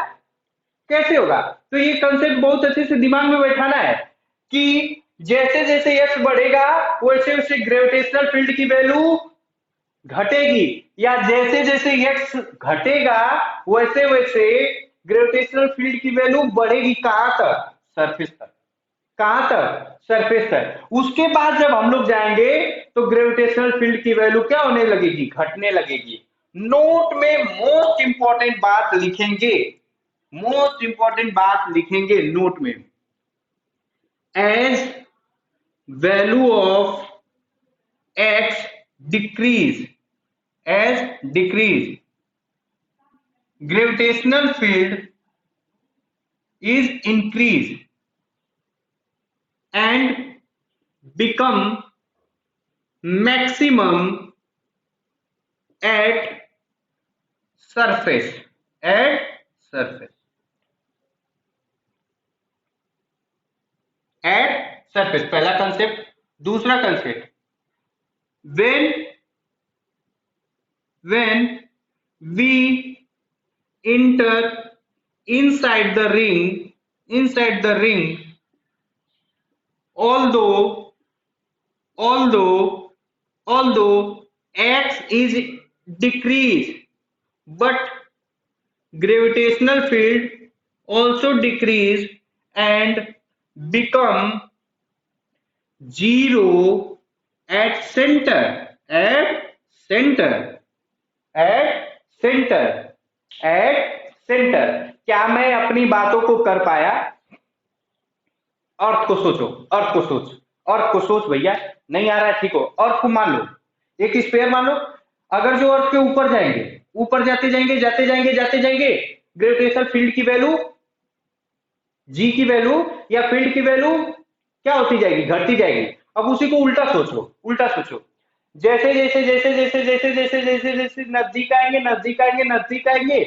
कैसे होगा? तो ये कंसेप्ट बहुत अच्छे से दिमाग में बैठाना है कि जैसे जैसे एक्स बढ़ेगा वैसे वैसे ग्रेविटेशनल फील्ड की वैल्यू घटेगी, या जैसे जैसे एक्स घटेगा वैसे वैसे ग्रेविटेशनल फील्ड की वैल्यू बढ़ेगी। कहां तक? सरफेस तक। कहां तक? सरफेस तक। उसके बाद जब हम लोग जाएंगे तो ग्रेविटेशनल फील्ड की वैल्यू क्या होने लगेगी? घटने लगेगी। नोट में मोस्ट इंपॉर्टेंट बात लिखेंगे, मोस्ट इंपॉर्टेंट बात लिखेंगे नोट में, as value of X decrease, as decrease, gravitational field is increased and become maximum at surface, at surface, at surface। पहला कंसेप्ट। दूसरा concept, when we enter inside the ring, inside the ring, although although although x is decreased, but gravitational field also decrease and become zero at center, at center, at center, at center। क्या मैं अपनी बातों को कर पाया? अर्थ को सोचो, अर्थ को सोच, अर्थ को सोच भैया। नहीं आ रहा है ठीक हो, अर्थ को मान लो, एक स्पेयर मान लो। अगर जो अर्थ के ऊपर जाएंगे, ऊपर जाते जाएंगे जाते जाएंगे जाते जाएंगे, ग्रेविटेशनल फील्ड की वैल्यू, जी की वैल्यू या फील्ड की वैल्यू क्या होती जाएगी? घटती जाएगी। अब उसी को उल्टा सोचो, उल्टा सोचो। जैसे जैसे जैसे जैसे जैसे जैसे जैसे जैसे नजदीक आएंगे नजदीक आएंगे नजदीक आएंगे,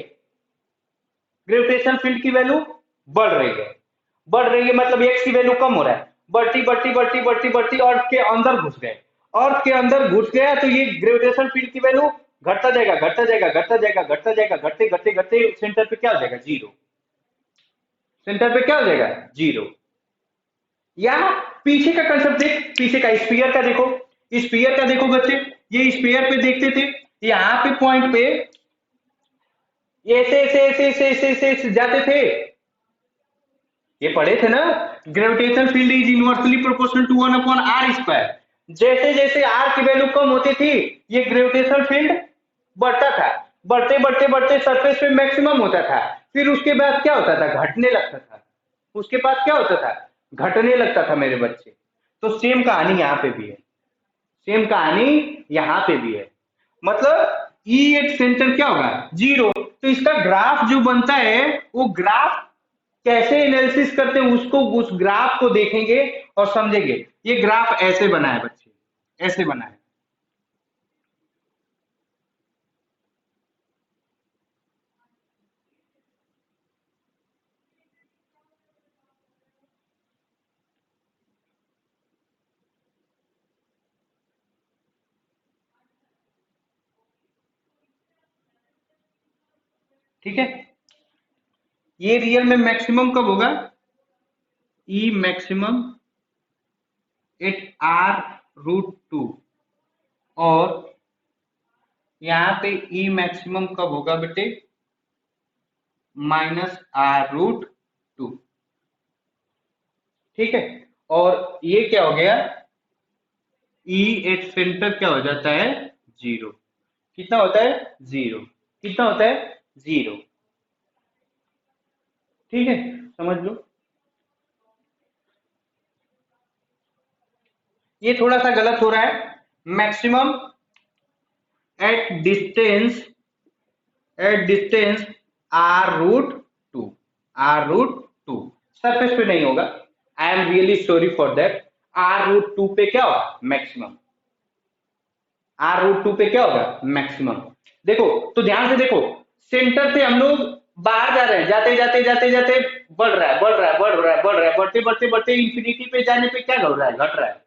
ग्रेविटेशनल फील्ड की वैल्यू बढ़ रही है, बढ़ रही है मतलब एक्स की वैल्यू कम हो रहा है, बढ़ती बढ़ती बढ़ती बढ़ती बढ़ती अर्थ के अंदर घुस गए। अर्थ के अंदर घुस गया तो ये ग्रेविटेशनल फील्ड की वैल्यू घटता जाएगा घटता जाएगा घटता जाएगा घटता जाएगा, घटते घटते घटते सेंटर पे क्या हो जाएगा? जीरो। सेंटर पे क्या हो जाएगा? जीरो। या पीछे का कंसेप्ट देख, पीछे का स्फीयर का देखो, स्फीयर का देखो बच्चे। ये स्फीयर पे देखते थे, यहाँ पे पॉइंट पे ऐसे ऐसे ऐसे ऐसे ऐसे ऐसे ऐसे जाते थे, ये पढ़े थे ना, gravitational field is inversely proportional to 1/r²। जैसे जैसे आर की वैल्यू कम होती थी ये ग्रेविटेशनल फील्ड बढ़ता था, बढ़ते बढ़ते बढ़ते सरफेस पे मैक्सिमम होता था, फिर उसके बाद क्या होता था? घटने लगता था। उसके बाद क्या होता था? घटने लगता था मेरे बच्चे। तो सेम कहानी यहाँ पे भी है, सेम कहानी यहाँ पे भी है। मतलब ई एट सेंटर क्या होगा? जीरो। तो इसका ग्राफ जो बनता है वो ग्राफ कैसे एनालिसिस करते हैं उसको, उस ग्राफ को देखेंगे और समझेंगे। ये ग्राफ ऐसे बना है बच्चे, ऐसे बना है। ठीक है, ये रियल में मैक्सिमम कब होगा? ई मैक्सिमम एट r√2, और यहाँ पे ई मैक्सिमम कब होगा बेटे? -r√2। ठीक है, और ये क्या हो गया? ई एट सेंटर क्या हो जाता है? जीरो। कितना होता है? जीरो। कितना होता है? जीरो। ठीक है, समझ लो। ये थोड़ा सा गलत हो रहा है। Maximum at distance, at distance r√2, r√2। Surface पे नहीं होगा, I am really sorry for that. r√2 पे क्या होगा? मैक्सिमम। r√2 पे क्या होगा? मैक्सिमम। देखो तो ध्यान से देखो, सेंटर से हम लोग बाहर जा रहे हैं, जाते जाते जाते जाते बढ़ रहा है बढ़ रहा है बढ़ रहा है बढ़ रहा है, बढ़ते बढ़ते बढ़ते इंफिनिटी पे जाने पे क्या हो रहा है? घट रहा है।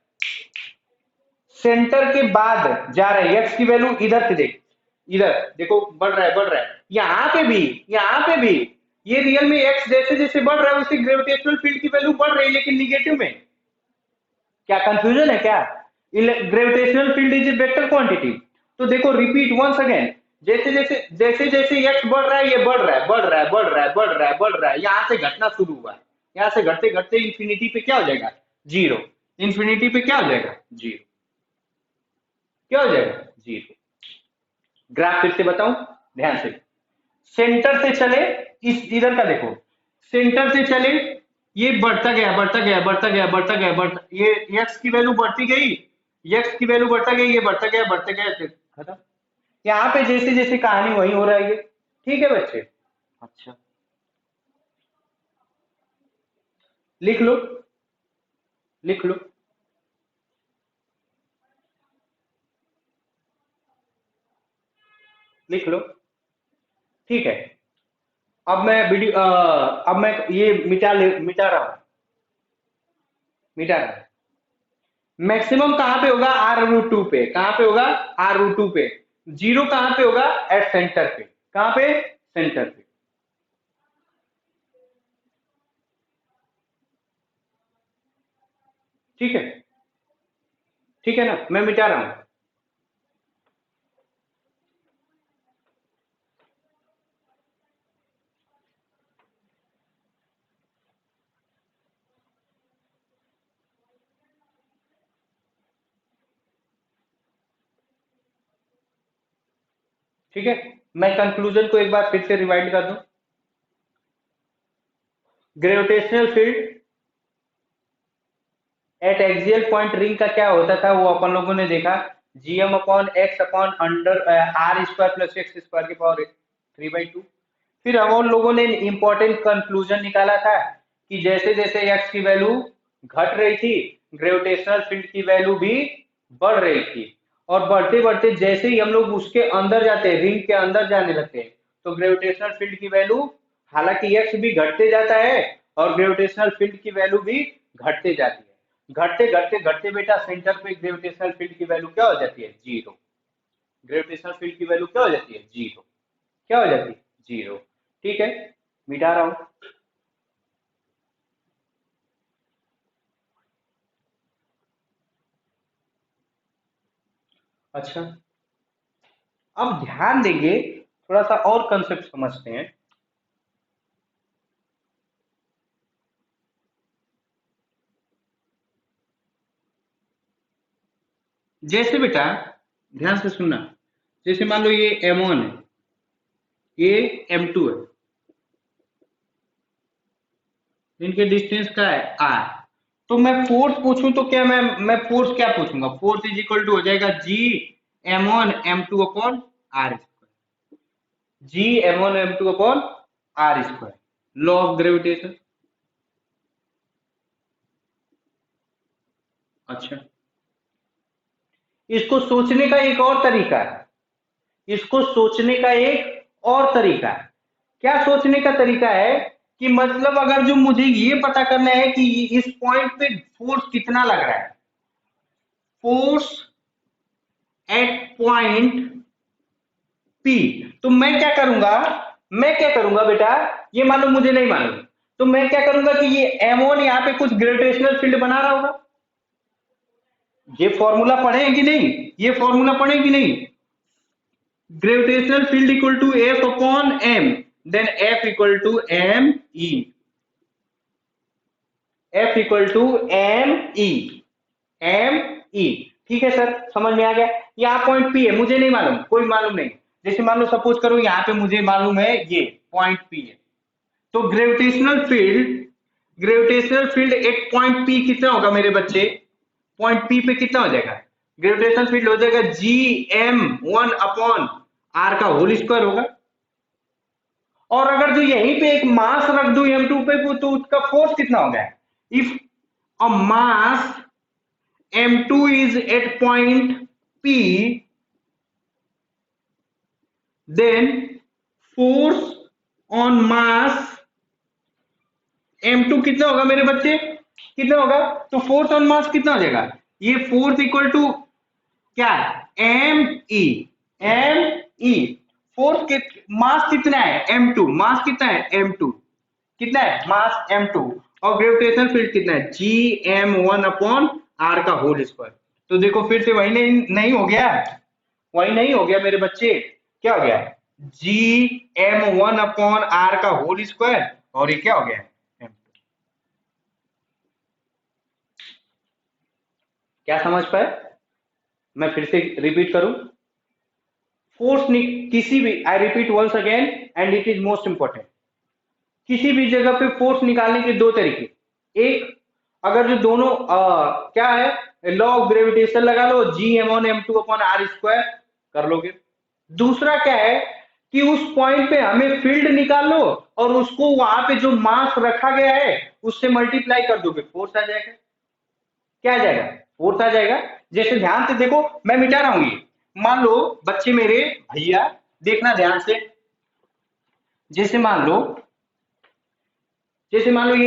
सेंटर के बाद जा रहे हैं, एक्स की वैल्यू इधर से देख, इधर देखो बढ़ रहा है बढ़ रहा है, यहाँ पे भी ये रियल में एक्स जैसे जैसे बढ़ रहा है उससे ग्रेविटेशनल फील्ड की वैल्यू बढ़ रही है लेकिन निगेटिव में। क्या कंफ्यूजन है क्या? Gravitational field is a vector quantity. तो देखो रिपीट वंस अगेन, जैसे जैसे एक्स बढ़ रहा है ये बढ़ रहा है बढ़ रहा है बढ़ रहा है बढ़ रहा है बढ़ रहा है, यहां से घटना शुरू हुआ है, यहां से घटते घटते इंफिनिटी पे क्या हो जाएगा? जीरो। इंफिनिटी पे क्या हो जाएगा? जीरो। क्या हो जाएगा? जीरो। ग्राफ फिर से बताऊं ध्यान से, सेंटर से चले, इस इधर का देखो, सेंटर से चले, ये बढ़ता गया बढ़ता गया बढ़ता गया बढ़ता गया बढ़ता, ये एक्स की वैल्यू बढ़ती गई, एक्स की वैल्यू बढ़ता गई, ये बढ़ता गया फिर खत्म। यहाँ पे जैसे जैसे कहानी वही हो रहा है ये। ठीक है बच्चे? अच्छा, लिख लो, लिख लो। लिख लो। ठीक है। अब मैं वीडियो अब मैं ये मिटा रहा हूं, मिटा रहा हूं। मैक्सिमम कहां पे होगा? R√2 पे। कहां पे होगा? R√2 पे। जीरो कहां पे होगा? एट सेंटर पे। कहां पे? सेंटर पे। ठीक है? ठीक है ना? मैं मिटा रहा हूं। ठीक है? मैं कंक्लूजन को एक बार फिर से रिवाइंड कर दूं। Gravitational field at axial point ring का क्या होता था वो अपन लोगों ने देखा, GM upon X upon under R square plus X square की पावर 3/2। फिर हम लोगों ने इंपॉर्टेंट कंक्लूजन निकाला था कि जैसे जैसे एक्स की वैल्यू घट रही थी ग्रेविटेशनल फील्ड की वैल्यू भी बढ़ रही थी, और बढ़ते बढ़ते जैसे ही हम लोग उसके अंदर जाते हैं, रिंग के अंदर जाने लगते हैं, तो ग्रेविटेशनल फील्ड की वैल्यू, हालांकि एक्स भी घटते जाता है और ग्रेविटेशनल फील्ड की वैल्यू भी घटते जाती है, घटते घटते घटते बेटा सेंटर पे ग्रेविटेशनल फील्ड की वैल्यू क्या हो जाती है? जीरो। ग्रेविटेशनल फील्ड की वैल्यू क्या हो जाती है? जीरो। क्या हो जाती है? जीरो। ठीक है? मिटा रहा हूं। अच्छा, अब ध्यान देंगे, थोड़ा सा और कंसेप्ट समझते हैं। जैसे बेटा ध्यान से सुनना, जैसे मान लो ये M1 है, ये M2 है, इनके डिस्टेंस क्या है? R। तो मैं फोर्स पूछूं तो क्या मैं फोर्स क्या पूछूंगा? फोर्स इज इक्वल टू हो जाएगा G M1 M2 upon R square. G M1 M2 upon R square, law of gravitation. अच्छा, इसको सोचने का एक और तरीका है, इसको सोचने का एक और तरीका है। क्या सोचने का तरीका है? कि मतलब अगर जो मुझे ये पता करना है कि इस पॉइंट पे फोर्स कितना लग रहा है, फोर्स एट पॉइंट पी, तो मैं क्या करूंगा? मैं क्या करूंगा बेटा, ये मालूम मुझे नहीं मालूम, तो मैं क्या करूंगा कि ये M1 यहाँ पे कुछ ग्रेविटेशनल फील्ड बना रहा होगा। ये फॉर्मूला पढ़े हैं कि नहीं? ये फॉर्मूला पढ़े कि नहीं? Gravitational field equal to F upon M, then F equal to M E, F equal to M E, M E. ठीक है सर, समझ में आ गया। यहाँ पॉइंट पी है, मुझे नहीं मालूम, कोई मालूम नहीं। जैसे मान लो सपोज करो यहाँ पे मुझे मालूम है ये पॉइंट पी है, तो ग्रेविटेशनल फील्ड एक पॉइंट पी कितना होगा मेरे बच्चे? पॉइंट पी पे कितना हो जाएगा? ग्रेविटेशनल फील्ड हो जाएगा G M1 अपॉन आर का होल स्क्वायर होगा। और अगर जो यहीं पे एक मास रख दू M2 पे तो उसका फोर्स कितना हो गया? If a mass M2 is at point P, then force on mass M2 कितना होगा मेरे बच्चे? कितना होगा? तो फोर्स ऑन मास कितना हो जाएगा? ये फोर्स इक्वल टू क्या? M E, M E. Force के मास कितना है m2, मास कितना है m2, कितना है मास m2, और ग्रेविटेशनल फील्ड कितना है gm1/r का होल स्क्वायर। तो देखो फिर से वही नहीं हो गया, वही नहीं हो गया मेरे बच्चे, क्या हो गया gm1/r का होल स्क्वायर, और ये क्या हो गया m2। क्या समझ पाए? मैं फिर से रिपीट करूं, फोर्स किसी भी, I repeat once again and it is most important, किसी भी जगह पे फोर्स निकालने के दो तरीके, एक अगर जो दोनों क्या है लॉ ऑफ ग्रेविटेशन लगा लो gm1m2/r² कर लोगे। दूसरा क्या है कि उस पॉइंट पे हमें फील्ड निकाल लो और उसको वहां पे जो मास रखा गया है उससे मल्टीप्लाई कर दोगे, फोर्स आ जाएगा। क्या आ जाएगा? फोर्स आ जाएगा। जैसे ध्यान से देखो, मैं मिटा रहा हूं ये, मान लो बच्चे मेरे भैया देखना ध्यान से, जैसे मान लो, ये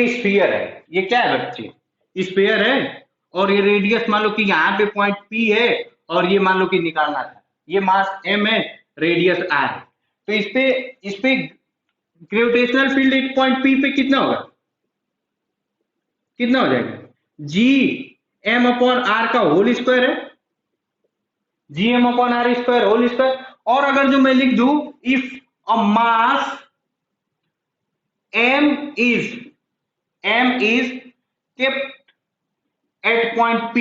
स्फीयर है, ये क्या है बच्चे स्फीयर है, और ये रेडियस मान लो कि यहाँ पे पॉइंट P है, और ये मान लो कि निकालना था, ये मास m है, रेडियस r है। तो इस पे ग्रेविटेशनल फील्ड एक पॉइंट P पे कितना होगा, कितना हो जाएगा gm/r का होल स्क्वायर है, gm/r² होल स्क्वायर। और अगर जो मैं लिख दूं if a mass m is kept at point P,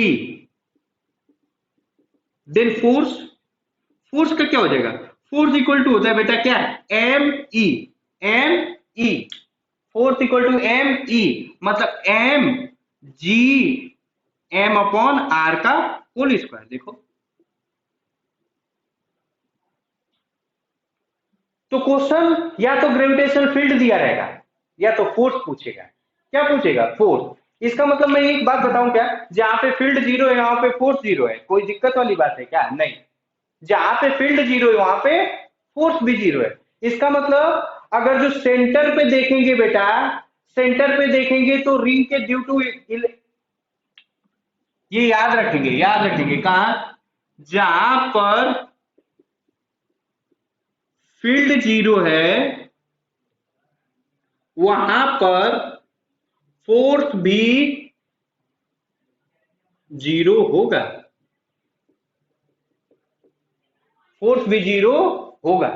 then force का क्या हो जाएगा, फोर्स इक्वल टू होता है बेटा क्या m e, force equal to m e, मतलब gm/r का होल स्क्वायर। देखो तो क्वेश्चन या तो ग्रेविटेशनल फील्ड दिया रहेगा या तो फोर्स पूछेगा। क्या पूछेगा? फोर्स। इसका मतलब मैं एक बात बताऊं क्या, जहां पे फील्ड जीरो है वहां पे फोर्स जीरो है, कोई दिक्कत वाली बात है क्या? नहीं। जहां पे फील्ड जीरो है वहां पे फोर्स भी जीरो है। इसका मतलब अगर जो सेंटर पे देखेंगे बेटा, सेंटर पे देखेंगे तो रिंग के ड्यू टू, ये याद रखेंगे, याद रखेंगे कहा, जहां पर फील्ड जीरो है वहां पर फोर्स भी जीरो होगा, फोर्स भी जीरो होगा,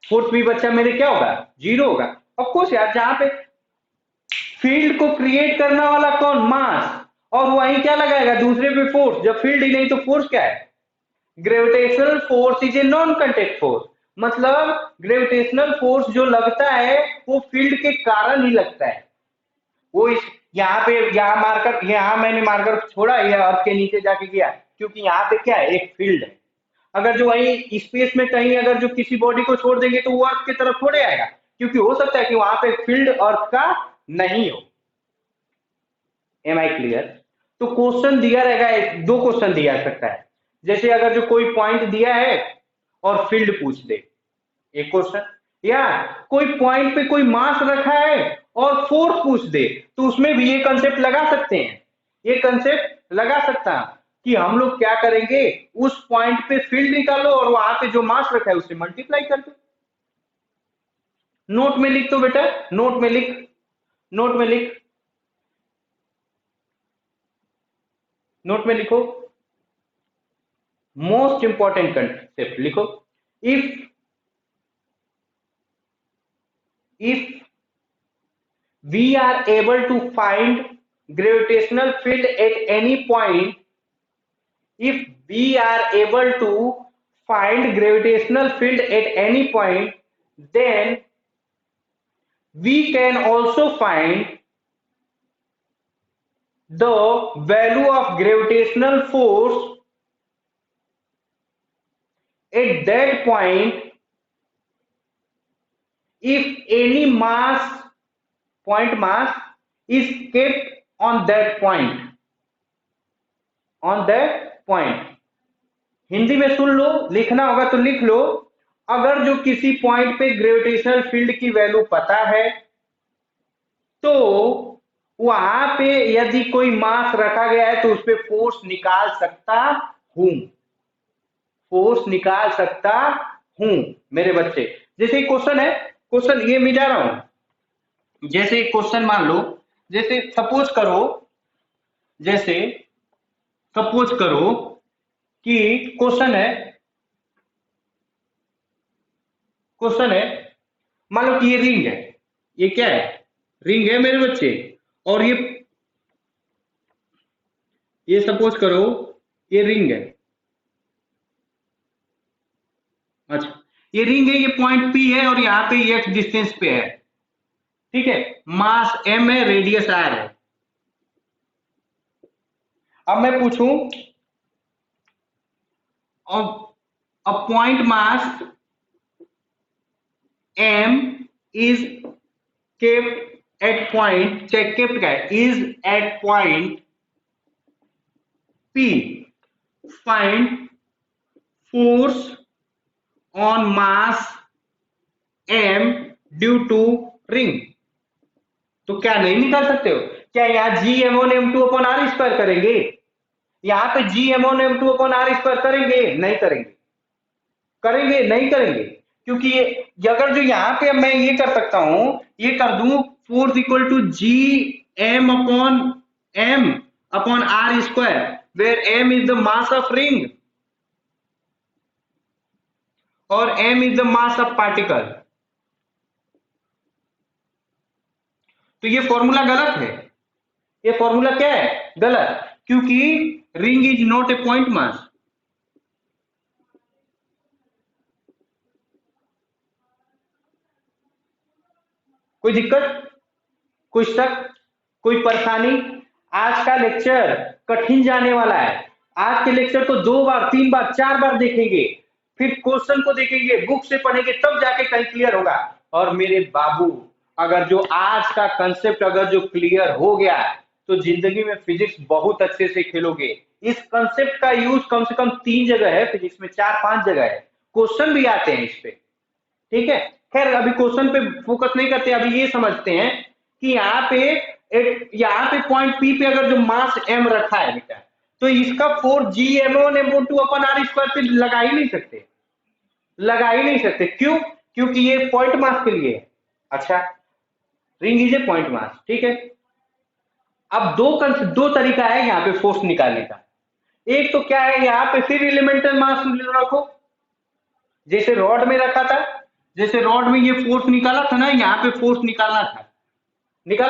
फोर्स भी बच्चा मेरे क्या होगा, जीरो होगा। ऑफ कोर्स यार, जहां पे फील्ड को क्रिएट करने वाला कौन, मास, और वहीं क्या लगाएगा दूसरे पे फोर्स, जब फील्ड ही नहीं तो फोर्स क्या है, gravitational force is a non contact force. मतलब ग्रेविटेशनल फोर्स जो लगता है वो फील्ड के कारण ही लगता है। वो इस यहाँ पे, यहाँ मार्कर, यहाँ मैंने मार्कर छोड़ा, ये अर्थ के नीचे जाके गया, क्योंकि यहाँ पे क्या है, एक फील्ड है। अगर जो वही स्पेस में कहीं अगर जो किसी बॉडी को छोड़ देंगे तो वो अर्थ की तरफ थोड़े आएगा, क्योंकि हो सकता है कि वहां पे फील्ड अर्थ का नहीं हो। Am I clear? तो क्वेश्चन दिया रहेगा, दो क्वेश्चन दिया सकता है, जैसे अगर जो कोई पॉइंट दिया है और फील्ड पूछ दे, एक क्वेश्चन, या कोई पॉइंट पे कोई मास रखा है और फोर्स पूछ दे, तो उसमें भी ये कंसेप्ट लगा सकते हैं, ये कंसेप्ट लगा सकता है कि हम लोग क्या करेंगे, उस पॉइंट पे फील्ड निकालो और वहां पे जो मास रखा है उससे मल्टीप्लाई कर दो। नोट में लिख दो बेटा, नोट में लिख, नोट में लिख, नोट में लिखो, मोस्ट इंपॉर्टेंट कंसेप्ट लिखो, if we are able to find gravitational field at any point, if we are able to find gravitational field at any point, then we can also find the value of gravitational force at that point if any point mass is kept on that point, on that point। Hindi में सुन लो, लिखना होगा तो लिख लो, अगर जो किसी point पे gravitational field की वैल्यू पता है तो वहां पे यदि कोई मास रखा गया है तो उस पर फोर्स निकाल सकता हूं, फोर्स निकाल सकता हूं मेरे बच्चे। जैसे क्वेश्चन है, क्वेश्चन ये मिटा रहा हूं। जैसे क्वेश्चन मान लो, जैसे जैसे सपोज करो कि क्वेश्चन है, मान लो कि ये रिंग है। ये क्या है? रिंग है मेरे बच्चे। और ये सपोज करो ये रिंग है। अच्छा, ये रिंग है, ये पॉइंट पी है और यहाँ पे एक्स डिस्टेंस पे है। ठीक है, मास एम है, रेडियस आर है। अब मैं पूछूं, a point mass m is kept at point, check kept क्या है, is at point p, find force on mass m due to ring। तो क्या नहीं निकाल सकते हो? क्या यहाँ G M one M two upon R square करेंगे? यहाँ पे G M one M two upon R square करेंगे? नहीं करेंगे। करेंगे? नहीं करेंगे। क्योंकि ये अगर जो यहाँ पे मैं ये कर सकता हूं, ये कर दूं force equal to G M upon R square, where M is the mass of ring और M is the mass of particle. तो ये फॉर्मूला गलत है। ये फॉर्मूला क्या है? गलत। क्योंकि ring is not a point mass. कोई दिक्कत, कोई शक, कोई परेशानी? आज का लेक्चर कठिन जाने वाला है। आज के लेक्चर को 2 बार 3 बार 4 बार देखेंगे, फिर क्वेश्चन को देखेंगे, बुक से पढ़ेंगे, तब जाके कहीं क्लियर होगा। और मेरे बाबू, अगर जो आज का कंसेप्ट अगर जो क्लियर हो गया तो जिंदगी में फिजिक्स बहुत अच्छे से खेलोगे। इस कंसेप्ट का यूज कम से कम 3 जगह है फिजिक्स में, 4-5 जगह है। क्वेश्चन भी आते हैं इस पे। ठीक है, खैर अभी क्वेश्चन पे फोकस नहीं करते, अभी ये समझते हैं कि यहाँ पे पॉइंट पी पे अगर जो मास एम रखा है बेटा, तो इसका force G M one M two upon R square पे लगा ही नहीं सकते। लगा ही नहीं सकते। क्यों? क्योंकि ये पॉइंट मास के लिए है। अच्छा, ring is a point mass. ठीक है, अब दो तरीका है यहाँ पे फोर्स निकालने का। एक तो क्या है, यहाँ पे फिर एलिमेंटल मास रखो, जैसे रॉड में रखा था। जैसे रॉड में ये फोर्स निकाला था ना, यहाँ पे फोर्स निकाला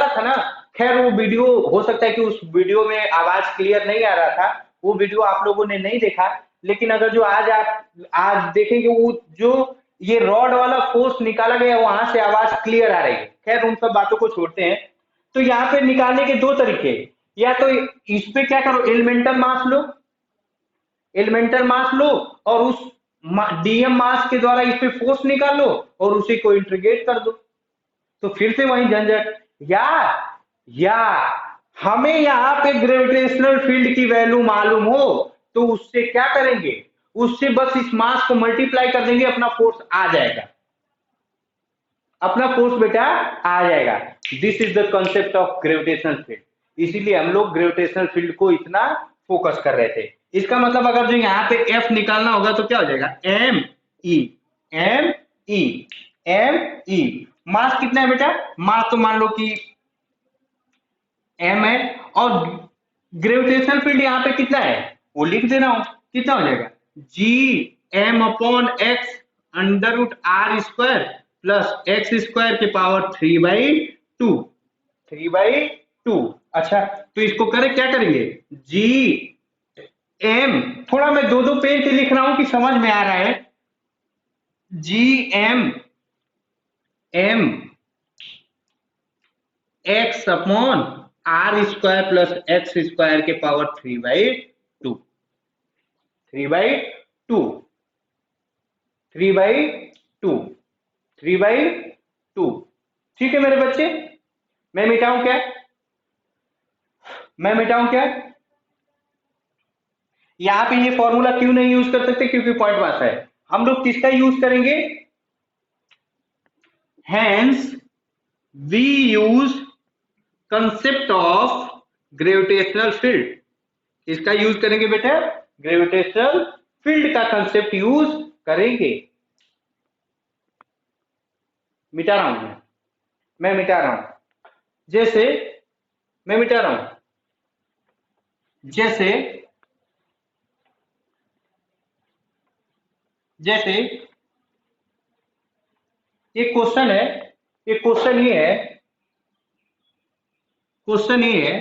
था ना। खैर वो वीडियो हो सकता है कि उस वीडियो में आवाज क्लियर नहीं आ रहा था, वो वीडियो आप लोगों ने नहीं देखा। लेकिन अगर जो आज देखेंगे, वो जो ये रॉड वाला फोर्स निकाला गया, वहां से आवाज क्लियर आ रही है। खैर उन सब बातों को छोड़ते हैं। तो यहाँ पे निकालने के 2 तरीके, या तो इस पे क्या करो, एलिमेंटल मास लो और उस डीएम मास के द्वारा इस पे फोर्स निकाल लो और उसी को इंटीग्रेट कर दो। तो फिर से वही झंझट। या या हमें यहाँ पे ग्रेविटेशनल फील्ड की वैल्यू मालूम हो तो उससे क्या करेंगे, उससे बस इस मास को मल्टीप्लाई कर देंगे, अपना फोर्स आ जाएगा। अपना फोर्स बेटा आ जाएगा। This is the concept of gravitational field. इसीलिए हम लोग ग्रेविटेशनल फील्ड को इतना फोकस कर रहे थे। इसका मतलब अगर जो यहाँ पे एफ निकालना होगा तो क्या हो जाएगा, M E M E M E. Mass कितना है बेटा? मास तो मान लो कि एम है, और ग्रेविटेशनल फील्ड यहाँ पे कितना है वो लिख दे रहा हूं। कितना हो जाएगा, G M upon X under root R square plus X square के पावर 3/2। 3/2। अच्छा, तो इसको क्या करेंगे, जी एम, थोड़ा मैं 2-2 पेज से लिख रहा हूं कि समझ में आ रहा है। G M X upon R square plus X square के पावर 3/2। 3/2 3/2 3/2। ठीक है मेरे बच्चे, मैं मिटाऊं क्या? यहां पे ये फॉर्मूला क्यों नहीं यूज कर सकते? क्योंकि पॉइंट मास है। हम लोग किसका यूज करेंगे? Hence we use concept of gravitational field. इसका यूज करेंगे बेटा, ग्रेविटेशनल फील्ड का कंसेप्ट यूज करेंगे। मिटा रहा हूं मैं मिटा रहा हूं। जैसे मैं मिटा रहा हूं, जैसे जैसे एक क्वेश्चन है, एक क्वेश्चन ये है, क्वेश्चन ये है,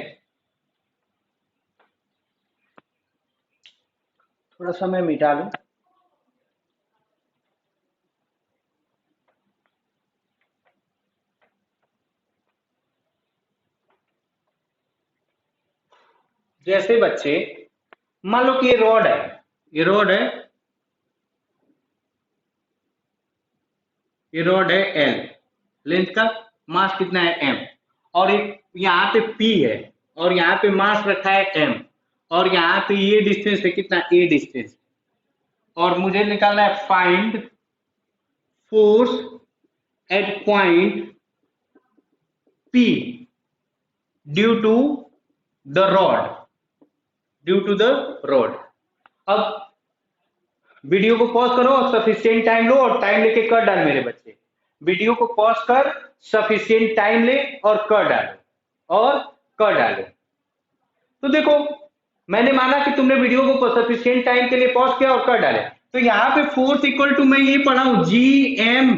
थोड़ा सा मैं मिटा लूं। जैसे बच्चे मान लो कि ये रॉड है, ये रॉड है, ये रॉड है एल, लेंथ का, मास कितना है एम, और एक यहाँ पे पी है, और यहाँ पे मास रखा है एम, और यहाँ पे ये डिस्टेंस है कितना, ए डिस्टेंस, और मुझे निकालना है find force at point P due to the rod, due to the rod. अब वीडियो को पॉज करो और सफिशिएंट टाइम लो और टाइम लेके कर डाल मेरे बच्चे। वीडियो को पॉज कर, सफिशिएंट टाइम ले और कर डालो, और कर डालो। तो देखो मैंने माना कि तुमने वीडियो को सफिशिएंट टाइम के लिए पॉज किया और कर डाले। तो यहाँ पे फोर्स इक्वल टू मैं ये पढ़ा हूं G M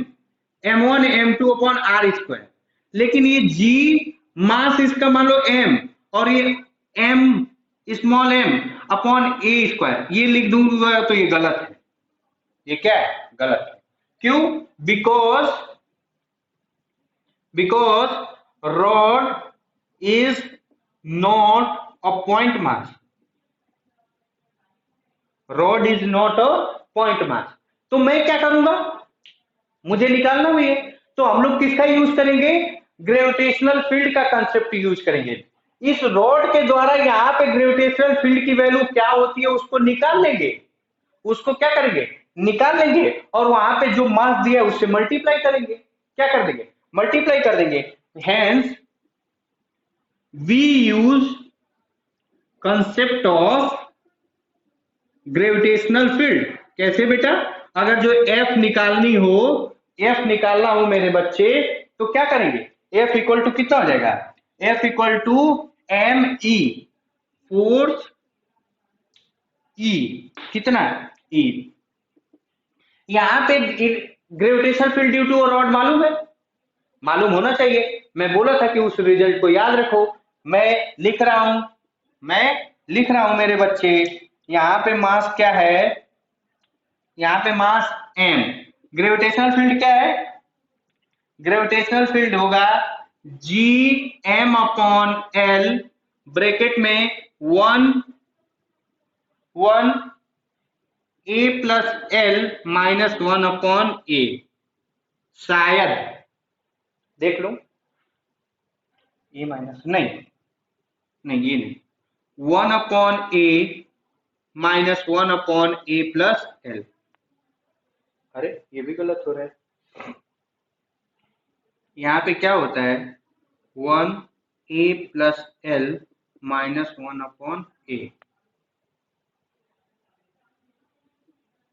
m1 m2 upon R square, लेकिन ये जी मास इसका मान लो m, और ये m स्मॉल m अपॉन ए स्क्वायर, ये लिख दूंगा तो ये गलत है। ये क्या है, गलत है। क्यों? Because rod is not a point mass, rod is not a point mass. तो मैं क्या करूंगा, मुझे निकालना भी है, तो हम लोग किसका यूज करेंगे, ग्रेविटेशनल फील्ड का कंसेप्ट यूज करेंगे। इस रॉड के द्वारा यहाँ पे ग्रेविटेशनल फील्ड की वैल्यू क्या होती है उसको निकाल लेंगे, उसको क्या करेंगे, निकाल लेंगे, और वहां पे जो मास दिया है उससे मल्टीप्लाई करेंगे, क्या कर देंगे, मल्टीप्लाई कर देंगे। Hence we use concept of gravitational field. कैसे बेटा, अगर जो एफ निकालनी हो, एफ निकालना हो मेरे बच्चे, तो क्या करेंगे, एफ इक्वल टू कितना हो जाएगा, F equal to M E, force E, कितना ई। यहां पे gravitational field due to rod मालूम है, मालूम होना चाहिए। मैं बोला था कि उस रिजल्ट को याद रखो। मैं लिख रहा हूं, मैं लिख रहा हूं मेरे बच्चे, यहां पे मास क्या है, यहां पे मास m, ग्रेविटेशनल फील्ड क्या है, ग्रेविटेशनल फील्ड होगा G M upon L, bracket में 1 A plus L minus 1 upon A, शायद देख लो, ए माइनस नहीं, नहीं ये नहीं, 1 अपॉन ए माइनस 1 अपॉन ए प्लस एल। अरे ये भी गलत हो रहा है, यहाँ पे क्या होता है 1 A plus L minus 1 upon A,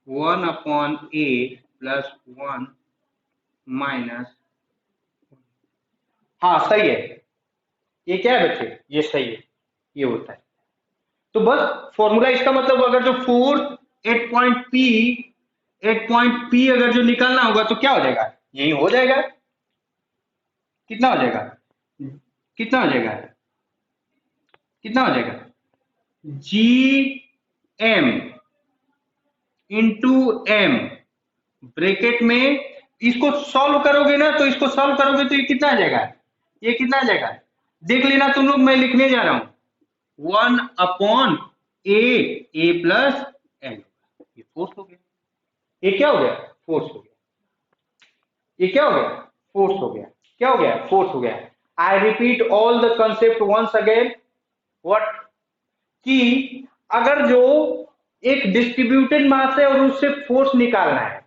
1 upon A plus 1 minus, हाँ सही है, ये क्या है बच्चे, ये सही है, ये होता है। तो बस फॉर्मूला इसका मतलब, अगर जो फोर्स एट पॉइंट पी अगर जो निकालना होगा तो क्या हो जाएगा, यही हो जाएगा, कितना हो जाएगा, कितना हो जाएगा, कितना हो जाएगा, G M into M, bracket में, इसको सॉल्व करोगे ना, तो इसको सॉल्व करोगे तो ये कितना आ जाएगा, ये कितना आ जाएगा, देख लेना तुम लोग, मैं लिखने जा रहा हूं 1 अपॉन ए प्लस एल, ये फोर्स हो गया, ये क्या हो गया, फोर्स हो गया, ये क्या हो गया, फोर्स हो गया, क्या हो गया, फोर्स हो गया। I repeat all the concept once again, what, कि अगर जो एक डिस्ट्रीब्यूटेड मास है और उससे फोर्स निकालना है,